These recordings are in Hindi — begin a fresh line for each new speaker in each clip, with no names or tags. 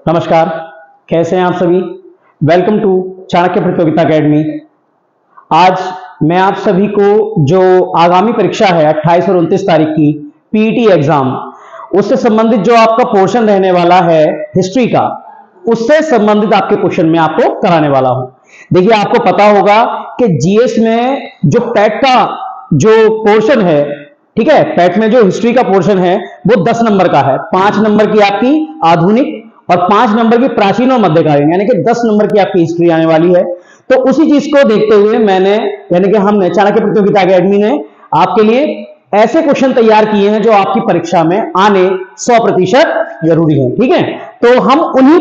नमस्कार, कैसे हैं आप सभी। वेलकम टू चाणक्य प्रतियोगिता अकेडमी। आज मैं आप सभी को जो आगामी परीक्षा है 28 और 29 तारीख की पीईटी एग्जाम, उससे संबंधित जो आपका पोर्शन रहने वाला है हिस्ट्री का, उससे संबंधित आपके क्वेश्चन में आपको कराने वाला हूं। देखिए, आपको पता होगा कि जीएस में जो पैट का जो पोर्शन है, ठीक है, पैट में जो हिस्ट्री का पोर्शन है वो 10 नंबर का है। 5 नंबर की आपकी आधुनिक और 5 नंबर की प्राचीन और मध्यकालीन, यानी कि 10 नंबर की आपकी हिस्ट्री आने वाली है। तो उसी चीज को देखते हुए मैंने, यानी कि हमने चाणक्य प्रतियोगिता अकेडमी ने आपके लिए ऐसे क्वेश्चन तैयार किए हैं जो आपकी परीक्षा में आने 100% जरूरी है। ठीक है, तो हम उन्हीं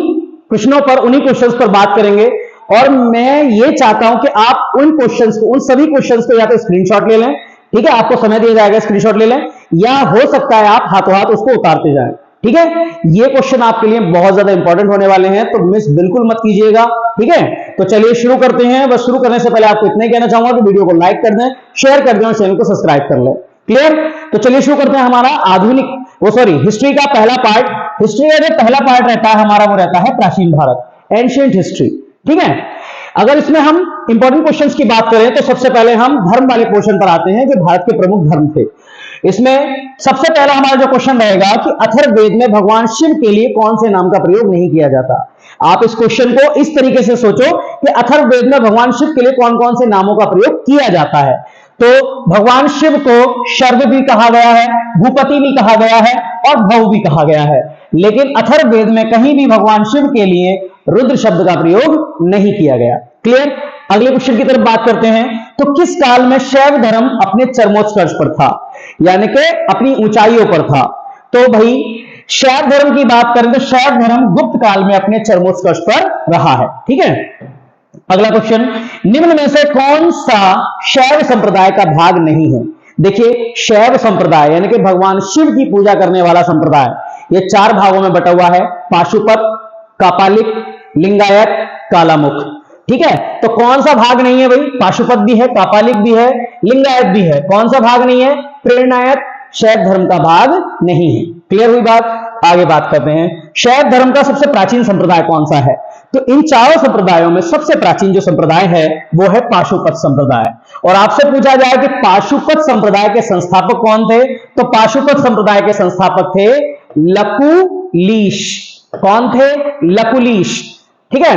प्रश्नों पर, उन्हीं क्वेश्चंस पर बात करेंगे। और मैं ये चाहता हूं कि आप उन क्वेश्चंस को, उन सभी क्वेश्चंस को या तो स्क्रीनशॉट ले लें, ठीक है, आपको समय दिया जाएगा, स्क्रीनशॉट ले लें, या हो सकता है आप हाथों हाथ उसको उतारते जाएं। ठीक है, ये क्वेश्चन आपके लिए बहुत ज्यादा इंपॉर्टेंट होने वाले हैं, तो मिस बिल्कुल मत कीजिएगा। ठीक है, तो चलिए शुरू करते हैं। बस शुरू करने से पहले आपको इतना ही कहना चाहूंगा कि वीडियो को लाइक कर दें, शेयर कर दें और चैनल को सब्सक्राइब कर लें। क्लियर? तो चलिए शुरू करते हैं। हमारा हिस्ट्री का पहला पार्ट। हिस्ट्री का जो पहला पार्ट रहता है हमारा, वो रहता है प्राचीन भारत, एंशिएंट हिस्ट्री। ठीक है, अगर इसमें हम इंपॉर्टेंट क्वेश्चंस की बात करें तो सबसे पहले हम धर्म वाले पोर्शन पर आते हैं, जो भारत के प्रमुख धर्म थे। इसमें सबसे पहला हमारा जो क्वेश्चन रहेगा कि अथर्ववेद में भगवान शिव के लिए कौन से नाम का प्रयोग नहीं किया जाता। आप इस क्वेश्चन को इस तरीके से सोचो कि अथर्ववेद में भगवान शिव के लिए कौन कौन से नामों का प्रयोग किया जाता है। तो भगवान शिव को शर्व भी कहा गया है, भूपति भी कहा गया है और भव भी कहा गया है, लेकिन अथर्ववेद में कहीं भी भगवान शिव के लिए रुद्र शब्द का प्रयोग नहीं किया गया। क्लियर? अगले क्वेश्चन की तरफ बात करते हैं। तो किस काल में शैव धर्म अपने चरमोत्कर्ष पर था, यानी कि अपनी ऊंचाइयों पर था? तो भाई शैव धर्म की बात करें तो शैव धर्म गुप्त काल में अपने चरमोत्कर्ष पर रहा है। ठीक है, अगला क्वेश्चन, निम्न में से कौन सा शैव संप्रदाय का भाग नहीं है? देखिए, शैव संप्रदाय यानी कि भगवान शिव की पूजा करने वाला संप्रदाय, ये 4 भागों में बटा हुआ है: पाशुपत, कापालिक, लिंगायत, कालामुख। ठीक है, तो कौन सा भाग नहीं है भाई? पाशुपत भी है, कापालिक भी है, लिंगायत भी है। कौन सा भाग नहीं है? प्रेरणायत शैव धर्म का भाग नहीं है। क्लियर हुई बात? आगे बात करते हैं। शैव धर्म का सबसे प्राचीन संप्रदाय कौन सा है? तो इन चारों संप्रदायों में सबसे प्राचीन जो संप्रदाय है वो है पाशुपत संप्रदाय। और आपसे पूछा जाए कि पाशुपत संप्रदाय के संस्थापक कौन थे, तो पाशुपत संप्रदाय के संस्थापक थे लकुलीश। कौन थे? लकुलीश। ठीक है,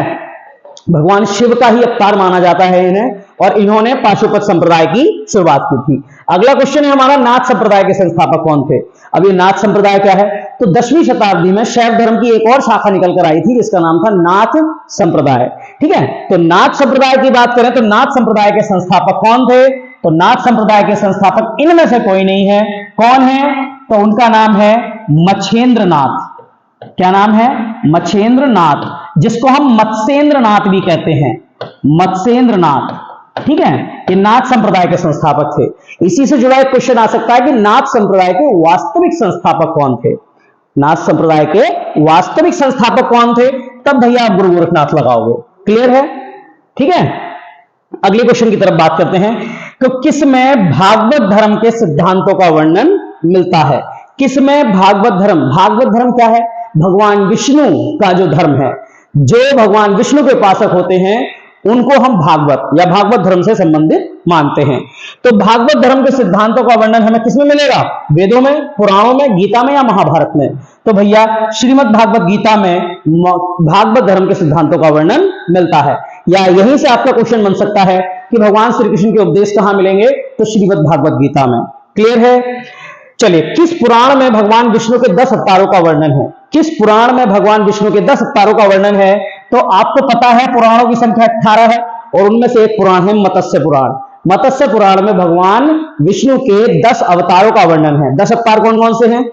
भगवान शिव का ही अवतार माना जाता है इन्हें, और इन्होंने पाशुपत संप्रदाय की शुरुआत की थी। अगला क्वेश्चन है हमारा, नाथ संप्रदाय के संस्थापक कौन थे? अब ये नाथ संप्रदाय क्या है? तो 10वीं शताब्दी में शैव धर्म की एक और शाखा निकल कर आई थी जिसका नाम था नाथ संप्रदाय। ठीक है, तो नाथ संप्रदाय की बात करें तो नाथ संप्रदाय के संस्थापक कौन थे? तो नाथ संप्रदाय के संस्थापक इनमें से कोई नहीं है। कौन है? तो उनका नाम है मच्छेंद्रनाथ। क्या नाम है? मच्छेंद्रनाथ, जिसको हम मत्स्येंद्रनाथ भी कहते हैं, मत्स्येंद्रनाथ। ठीक है, ये नाथ संप्रदाय के संस्थापक थे। इसी से जुड़ा एक क्वेश्चन आ सकता है कि नाथ संप्रदाय के वास्तविक संस्थापक कौन थे? नाथ संप्रदाय के वास्तविक संस्थापक कौन थे? तब भैया आप गुरु गोरखनाथ लगाओगे। क्लियर है? ठीक है, अगले क्वेश्चन की तरफ बात करते हैं। तो किसमें भागवत धर्म के सिद्धांतों का वर्णन मिलता है? किसमें भागवत धर्म? भागवत धर्म क्या है? भगवान विष्णु का जो धर्म है, जो भगवान विष्णु के उपासक होते हैं उनको हम भागवत या भागवत धर्म से संबंधित मानते हैं। तो भागवत धर्म के सिद्धांतों का वर्णन हमें किसमें मिलेगा? वेदों में, पुराणों में, गीता में या महाभारत में? तो भैया श्रीमद् भागवत गीता में भागवत धर्म के सिद्धांतों का वर्णन मिलता है। या यहीं से आपका क्वेश्चन बन सकता है कि भगवान श्री कृष्ण के उपदेश कहां मिलेंगे? तो श्रीमद् भागवत गीता में। क्लियर है? चलिए, किस पुराण में भगवान विष्णु के 10 अवतारों का वर्णन है? किस पुराण में भगवान विष्णु के 10 अवतारों का वर्णन है? तो आपको पता है पुराणों की संख्या 18 है, और उनमें से एक पुराण है मत्स्य पुराण। मत्स्य पुराण में भगवान विष्णु के 10 अवतारों का वर्णन है। 10 अवतार कौन कौन से हैं?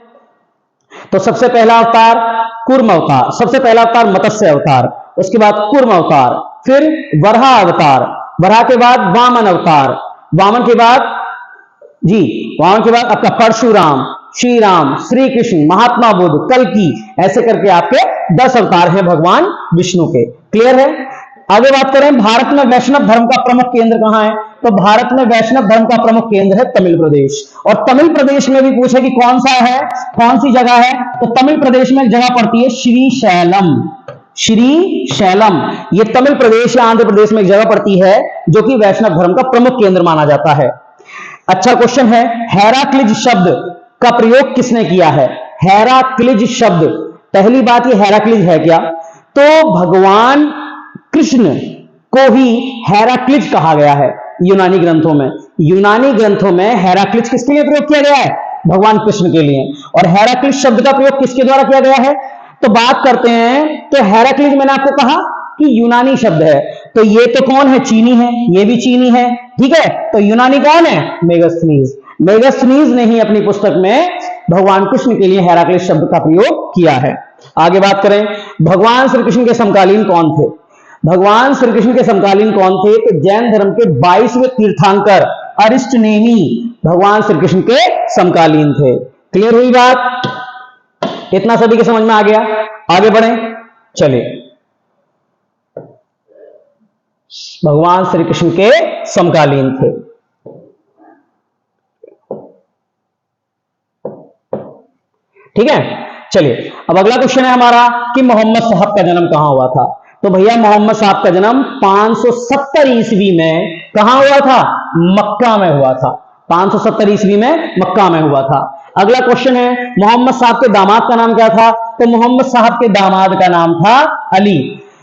तो सबसे पहला अवतार कूर्म अवतार, सबसे पहला अवतार मत्स्य अवतार, उसके बाद कूर्म अवतार, फिर वराह अवतार, वराह के बाद वामन अवतार, वामन के बाद आपका परशुराम, श्री राम, श्री कृष्ण, महात्मा बुद्ध, कल्कि, ऐसे करके आपके 10 अवतार हैं भगवान विष्णु के। क्लियर है? आगे बात करें, भारत में वैष्णव धर्म का प्रमुख केंद्र कहां है? तो भारत में वैष्णव धर्म का प्रमुख केंद्र है तमिल प्रदेश। और तमिल प्रदेश में भी पूछे कि कौन सा है, कौन सी जगह है? तो तमिल प्रदेश में एक जगह पड़ती है श्रीशैलम। श्रीशैलम ये तमिल प्रदेश या आंध्र प्रदेश में एक जगह पड़ती है जो कि वैष्णव धर्म का प्रमुख केंद्र माना जाता है। अच्छा क्वेश्चन है, हेराक्लिज शब्द का प्रयोग किसने किया है? हेराक्लिज शब्द, पहली बात ये हेराक्लिज है क्या? तो भगवान कृष्ण को ही हेराक्लिज कहा गया है यूनानी ग्रंथों में। यूनानी ग्रंथों में हेराक्लिज किसके लिए प्रयोग किया गया है? भगवान कृष्ण के लिए। और हेराक्लिज शब्द का प्रयोग किसके द्वारा किया गया है? तो बात करते हैं, तो हेराक्लिज मैंने आपको कहा कि यूनानी शब्द है, तो ये तो कौन है? चीनी है, ये भी चीनी है, ठीक है। तो यूनानी कौन है? मेगास्थनीज। मेगास्थनीज ने ही अपनी पुस्तक में भगवान कृष्ण के लिए हेराक्लिज शब्द का प्रयोग किया है। आगे बात करें, भगवान श्री कृष्ण के समकालीन कौन थे? भगवान श्री कृष्ण के समकालीन कौन थे? तो जैन धर्म के 22वें तीर्थंकर अरिष्टनेमी भगवान श्री कृष्ण के समकालीन थे। क्लियर हुई बात? इतना सभी के समझ में आ गया? आगे बढ़े, चलिए। भगवान श्री कृष्ण के समकालीन थे। ठीक है, चलिए अब अगला क्वेश्चन है हमारा कि मोहम्मद साहब का जन्म कहां हुआ था? तो भैया मोहम्मद साहब का जन्म 570 ईस्वी में कहां हुआ था? मक्का में हुआ था। 570 ईस्वी में मक्का में हुआ था। अगला क्वेश्चन है, मोहम्मद साहब के दामाद का नाम क्या था? तो मोहम्मद साहब के दामाद का नाम था अली।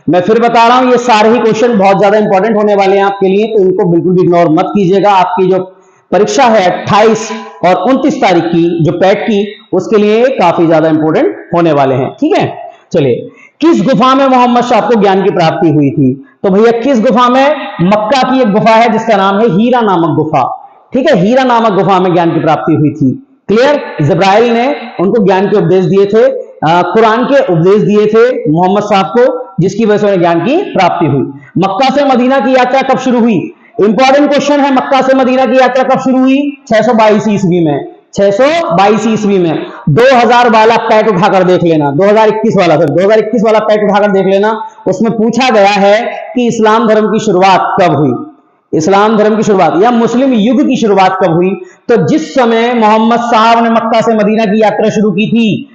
मैं फिर बता रहा हूं, ये सारे ही क्वेश्चन बहुत ज्यादा इंपॉर्टेंट होने वाले हैं आपके लिए, तो इनको बिल्कुल भी इग्नोर मत कीजिएगा। आपकी जो परीक्षा है 28 और 29 तारीख की, जो पैट की, उसके लिए काफी ज्यादा इंपॉर्टेंट होने वाले हैं। ठीक है, चलिए। किस गुफा में मोहम्मद साहब को ज्ञान की प्राप्ति हुई थी? तो भैया किस गुफा में? मक्का की एक गुफा है जिसका नाम है हीरा नामक गुफा। ठीक है, हीरा नामक गुफा में ज्ञान की प्राप्ति हुई थी। क्लियर? जिब्राइल ने उनको ज्ञान के उपदेश दिए थे, कुरान के उपदेश दिए थे मोहम्मद साहब को, जिसकी वजह से उन्हें ज्ञान की प्राप्ति हुई। मक्का से मदीना की यात्रा कब शुरू हुई? इंपॉर्टेंट क्वेश्चन है, मक्का से मदीना की यात्रा कब शुरू हुई? 622 ईस्वी में। 622 ईस्वी में। 2000 वाला पैट उठाकर देख लेना, 2021 वाला, फिर 2021 वाला पैट उठाकर देख लेना। उसमें पूछा गया है कि इस्लाम धर्म की शुरुआत कब हुई? इस्लाम धर्म की शुरुआत या मुस्लिम युग की शुरुआत कब हुई? तो जिस समय मोहम्मद साहब ने मक्का से मदीना की यात्रा शुरू की थी,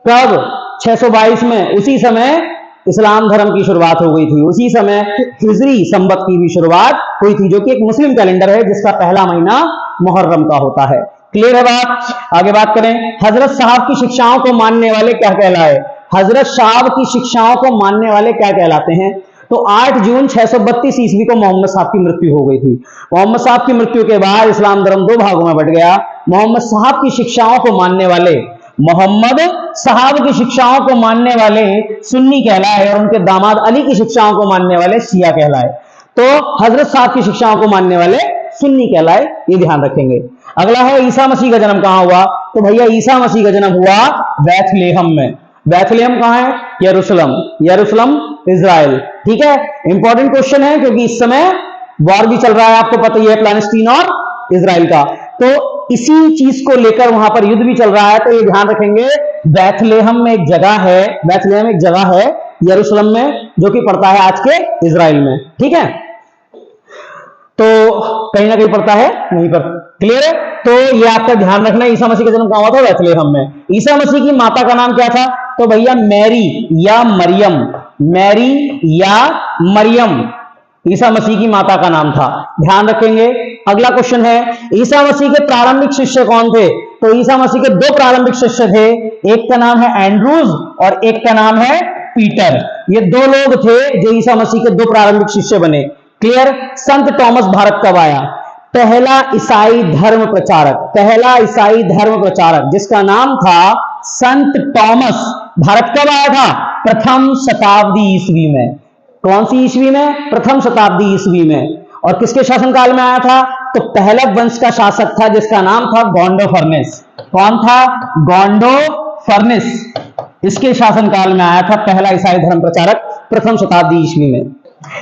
कब? 622 में। उसी समय इस्लाम धर्म की शुरुआत हो गई थी। उसी समय हिजरी संवत की भी शुरुआत हुई थी, जो कि एक मुस्लिम कैलेंडर है जिसका पहला महीना मुहर्रम का होता है। क्लियर है बात? आगे बात करें, हजरत साहब की शिक्षाओं को मानने वाले क्या कहलाए? हजरत साहब की शिक्षाओं को मानने वाले क्या कहलाते हैं? तो 8 जून 632 ईस्वी को मोहम्मद साहब की मृत्यु हो गई थी। मोहम्मद साहब की मृत्यु के बाद इस्लाम धर्म 2 भागों में बंट गया। मोहम्मद साहब की शिक्षाओं को मानने वाले, मोहम्मद साहब की शिक्षाओं को मानने वाले सुन्नी कहलाए और उनके दामाद अली की शिक्षाओं को मानने वाले शिया कहलाए। तो हजरत साहब की शिक्षाओं को मानने वाले सुन्नी कहलाए, ये ध्यान रखेंगे। अगला है, ईसा मसीह का जन्म कहां हुआ? तो भैया ईसा मसीह का जन्म हुआ बैथलेहम में। बैथलेहम कहां है? यरूशलेम। यरूशलेम इजराइल। ठीक है, इंपॉर्टेंट क्वेश्चन है क्योंकि इस समय वॉर भी चल रहा है, आपको पता ही है, पैलेस्टीन और इजराइल का। तो इसी चीज को लेकर वहां पर युद्ध भी चल रहा है, तो ये ध्यान रखेंगे। बैथलेहम में एक जगह है, बैथलेहम एक जगह है यरूशलेम में, जो कि पड़ता है आज के इजराइल में। ठीक है, तो कहीं ना कहीं पड़ता है वहीं पर। क्लियर है? तो ये आपका ध्यान रखना, ईसा मसीह का जन्म कहां हुआ था? बैथलेहम में। ईसा मसीह की माता का नाम क्या था? तो भैया मैरी या मरियम। मैरी या मरियम ईसा मसीह की माता का नाम था, ध्यान रखेंगे। अगला क्वेश्चन है, ईसा मसीह के प्रारंभिक शिष्य कौन थे? तो ईसा मसीह के 2 प्रारंभिक शिष्य थे, एक का नाम है एंड्रूज और एक का नाम है पीटर। ये 2 लोग थे जो ईसा मसीह के 2 प्रारंभिक शिष्य बने। क्लियर? संत थॉमस भारत कब आया? पहला ईसाई धर्म प्रचारक, पहला ईसाई धर्म प्रचारक जिसका नाम था संत थॉमस, भारत कब आया था? प्रथम शताब्दी ईस्वी में। कौन सी ईस्वी में? प्रथम शताब्दी ईस्वी में। और किसके शासनकाल में आया था? तो पहलग वंश का शासक था जिसका नाम था गोंडो फर्नेस। कौन था? गोंडो फर्नेस। इसके शासनकाल में आया था पहला ईसाई धर्म प्रचारक, प्रथम शताब्दी ईस्वी में।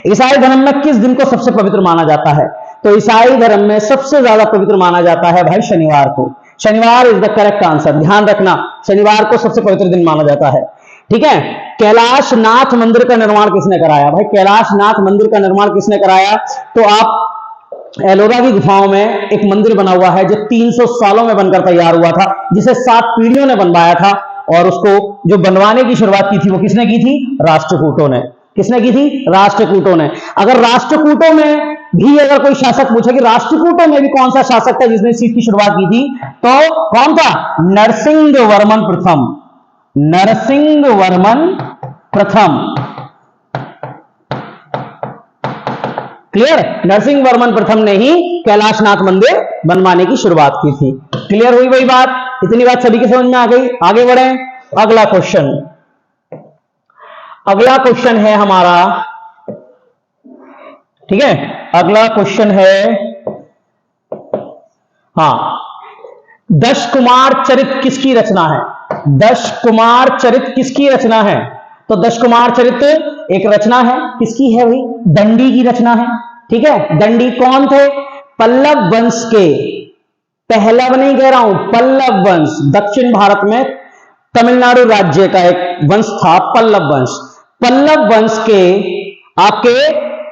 ईसाई धर्म में किस दिन को सबसे पवित्र माना जाता है? तो ईसाई धर्म में सबसे ज्यादा पवित्र माना जाता है भाई शनिवार को। शनिवार इज द करेक्ट आंसर, ध्यान रखना, शनिवार को सबसे पवित्र दिन माना जाता है। ठीक है, कैलाशनाथ मंदिर का निर्माण किसने कराया? भाई कैलाशनाथ मंदिर का निर्माण किसने कराया? तो आप एलोरा की गुफाओं में एक मंदिर बना हुआ है जो 300 सालों में बनकर तैयार हुआ था, जिसे 7 पीढ़ियों ने बनवाया था, और उसको जो बनवाने की शुरुआत की थी वो किसने की थी? राष्ट्रकूटों ने। किसने की थी? राष्ट्रकूटों ने। अगर राष्ट्रकूटों में भी अगर कोई शासक पूछे कि राष्ट्रकूटों में भी कौन सा शासक था जिसने इस चीज की शुरुआत की थी, तो कौन था? नरसिंह वर्मन प्रथम। नरसिंह वर्मन प्रथम। क्लियर? नरसिंह वर्मन प्रथम ने ही कैलाशनाथ मंदिर बनवाने की शुरुआत की थी। क्लियर हुई वही बात? इतनी बात सभी के समझ में आ गई? आगे बढ़े। अगला क्वेश्चन, अगला क्वेश्चन है हमारा, ठीक है, अगला क्वेश्चन है, हाँ, दश कुमार चरित किसकी रचना है? दश कुमार चरित किसकी रचना है? तो दश कुमार चरित एक रचना है, किसकी है भाई? दंडी की रचना है। ठीक है, दंडी कौन थे? पल्लव वंश के, पहलव नहीं कह रहा हूं, पल्लव वंश, दक्षिण भारत में तमिलनाडु राज्य का एक वंश था पल्लव वंश। पल्लव वंश के आपके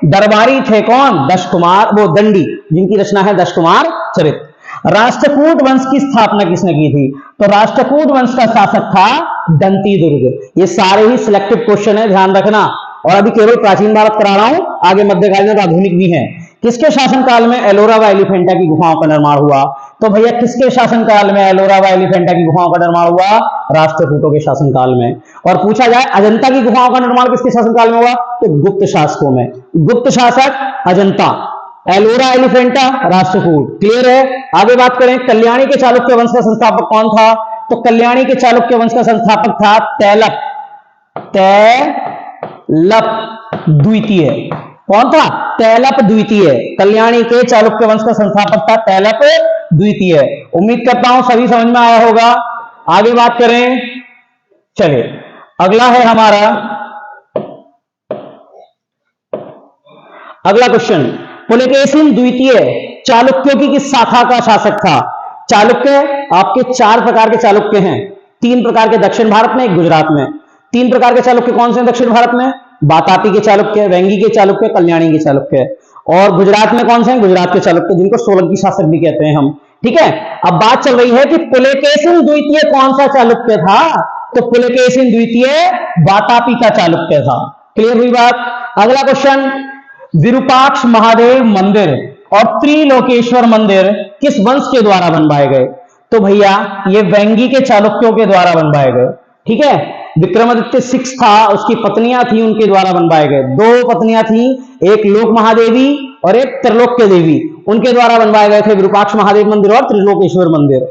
दरबारी थे कौन? दश कुमार, वो दंडी, जिनकी रचना है दश कुमार चरित। राष्ट्रकूट वंश की स्थापना किसने की थी? तो राष्ट्रकूट वंश का शासक था दंती दुर्ग। ये सारे ही सिलेक्टिव क्वेश्चन है, ध्यान रखना। और अभी केवल प्राचीन भारत करा रहा हूं, आगे मध्यकालीन और आधुनिक भी है। किसके शासनकाल में एलोरा व एलिफेंटा की गुफाओं का निर्माण हुआ? तो भैया किसके शासनकाल में एलोरा व एलिफेंटा की गुफाओं का निर्माण हुआ? राष्ट्रकूटों के शासनकाल में। और पूछा जाए अजंता की गुफाओं का निर्माण किसके शासनकाल में हुआ? तो गुप्त शासकों में। गुप्त शासक अजंता, एलोरा एलिफेंटा राष्ट्रकूट। क्लियर है? आगे बात करें, कल्याणी के चालुक्य वंश का संस्थापक कौन था? तो कल्याणी के चालुक्य वंश का संस्थापक था तैलप, तैलप द्वितीय। कौन था? तैलप द्वितीय। कल्याणी के चालुक्य वंश का संस्थापक था तैलप द्वितीय। उम्मीद करता हूं सभी समझ में आया होगा। आगे बात करें, चलिए अगला है हमारा, अगला क्वेश्चन, पुलकेशिन द्वितीय चालुक्यों की किस शाखा का शासक था? चालुक्य आपके चार प्रकार के चालुक्य हैं, तीन प्रकार के दक्षिण भारत में, एक गुजरात में। तीन प्रकार के चालुक्य कौन से हैं दक्षिण भारत में? बातापी के चालुक्य, वेंगी के चालुक्य, कल्याणी के चालुक्य। और गुजरात में कौन से हैं? गुजरात के चालुक्य, जिनको सोलंकी शासक भी कहते हैं हम। ठीक है, अब बात चल रही है कि पुलकेशिन द्वितीय कौन सा चालुक्य था? तो पुलकेशिन द्वितीय बातापी का चालुक्य था। क्लियर हुई बात? अगला क्वेश्चन, विरूपाक्ष महादेव मंदिर और त्रिलोकेश्वर मंदिर किस वंश के द्वारा बनवाए गए? तो भैया ये वेंगी के चालुक्यों के द्वारा बनवाए गए। ठीक है, विक्रमादित्य 6 था, उसकी पत्नियां थी, उनके द्वारा बनवाए गए। दो पत्नियां थी, एक लोक महादेवी और एक त्रिलोक्य देवी, उनके द्वारा बनवाए गए थे विरूपाक्ष महादेव मंदिर और त्रिलोकेश्वर मंदिर।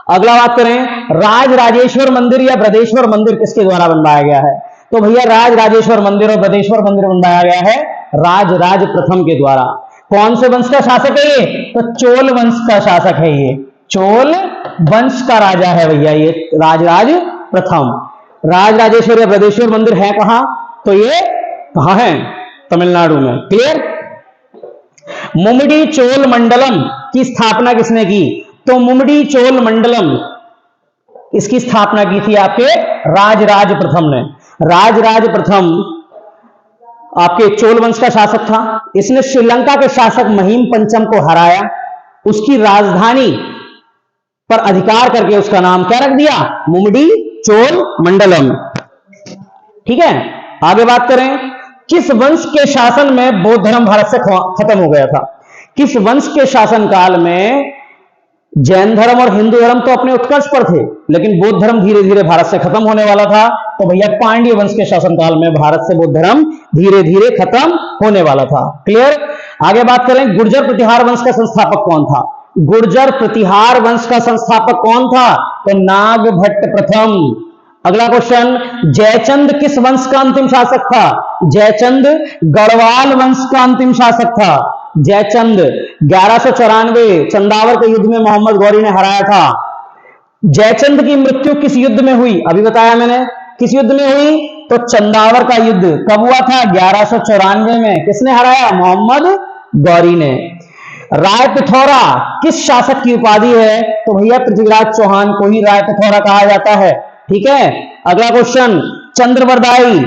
अगला बात करें, राज राजेश्वर मंदिर या ब्रजेश्वर मंदिर किसके द्वारा बनवाया गया है? तो भैया राज राजेश्वर मंदिर और ब्रजेश्वर मंदिर बनवाया गया है राज प्रथम के द्वारा। कौन से वंश का शासक है ये? तो चोल वंश का शासक है ये, चोल वंश का राजा है भैया ये राज प्रथम। राज राजेश्वर या ब्रजेश्वर मंदिर है कहां? तो ये कहां है? तमिलनाडु में। क्लियर? मुमडी चोल मंडलम की स्थापना किसने की? तो मुमडी चोल मंडलम, इसकी स्थापना की थी आपके राज प्रथम ने। राज प्रथम आपके चोल वंश का शासक था। इसने श्रीलंका के शासक महिम पंचम को हराया, उसकी राजधानी पर अधिकार करके उसका नाम क्या रख दिया? मुमडी चोल मंडलम। ठीक है, आगे बात करें, किस वंश के शासन में बौद्ध धर्म भारत से खत्म हो गया था? किस वंश के शासनकाल में जैन धर्म और हिंदू धर्म तो अपने उत्कर्ष पर थे, लेकिन बौद्ध धर्म धीरे धीरे भारत से खत्म होने वाला था? तो भैया पांड्य वंश के शासनकाल में भारत से बौद्ध धर्म धीरे धीरे खत्म होने वाला था। क्लियर? आगे बात करें, गुर्जर प्रतिहार वंश का संस्थापक कौन था? गुर्जर प्रतिहार वंश का संस्थापक कौन था? तो नागभट्ट प्रथम। अगला क्वेश्चन, जयचंद किस वंश का अंतिम शासक था? जयचंद गढ़वाल वंश का अंतिम शासक था। जयचंद 1194 चंदावर के युद्ध में मोहम्मद गौरी ने हराया था। जयचंद की मृत्यु किस युद्ध में हुई? अभी बताया मैंने, किस युद्ध में हुई? तो चंदावर का युद्ध कब हुआ था? 1194 में। किसने हराया? मोहम्मद गौरी ने। राय पिथौरा किस शासक की उपाधि है? तो भैया पृथ्वीराज चौहान को ही राय पिथौरा कहा जाता है। ठीक है, अगला क्वेश्चन, चंद्रवरदाई,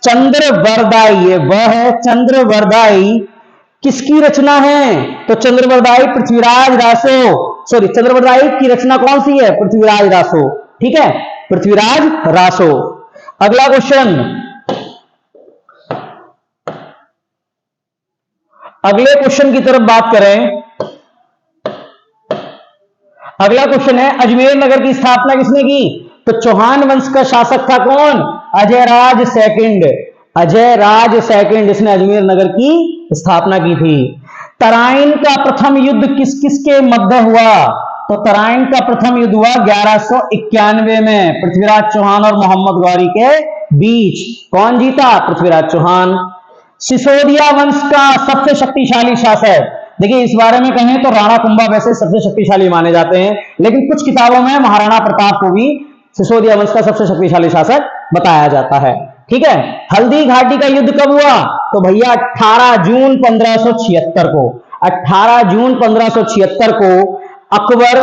चंद्रवरदाई ये वह है, चंद्रवरदाई किसकी रचना है? तो चंद्रवरदाई पृथ्वीराज रासो, सॉरी चंद्रवरदाई की रचना कौन सी है? पृथ्वीराज रासो। ठीक है, पृथ्वीराज रासो। अगला क्वेश्चन, अगले क्वेश्चन की तरफ बात करें। अगला क्वेश्चन है, अजमेर नगर की स्थापना किसने की? तो चौहान वंश का शासक था कौन? अजयराज सेकंड। अजयराज सेकंड, इसने अजमेर नगर की स्थापना की थी। तराइन का प्रथम युद्ध किस किस के मध्य हुआ? तो तराइन का प्रथम युद्ध हुआ 1191 में पृथ्वीराज चौहान और मोहम्मद गौरी के बीच। कौन जीता? पृथ्वीराज चौहान। सिसोदिया वंश का सबसे शक्तिशाली शासक, देखिए इस बारे में कहें तो राणा कुंभा वैसे सबसे शक्तिशाली माने जाते हैं, लेकिन कुछ किताबों में महाराणा प्रताप को भी सिसोदिया वंश का सबसे शक्तिशाली शासक बताया जाता है। ठीक है, हल्दी घाटी का युद्ध कब हुआ? तो भैया 18 जून 1576 को। 18 जून 1576 को अकबर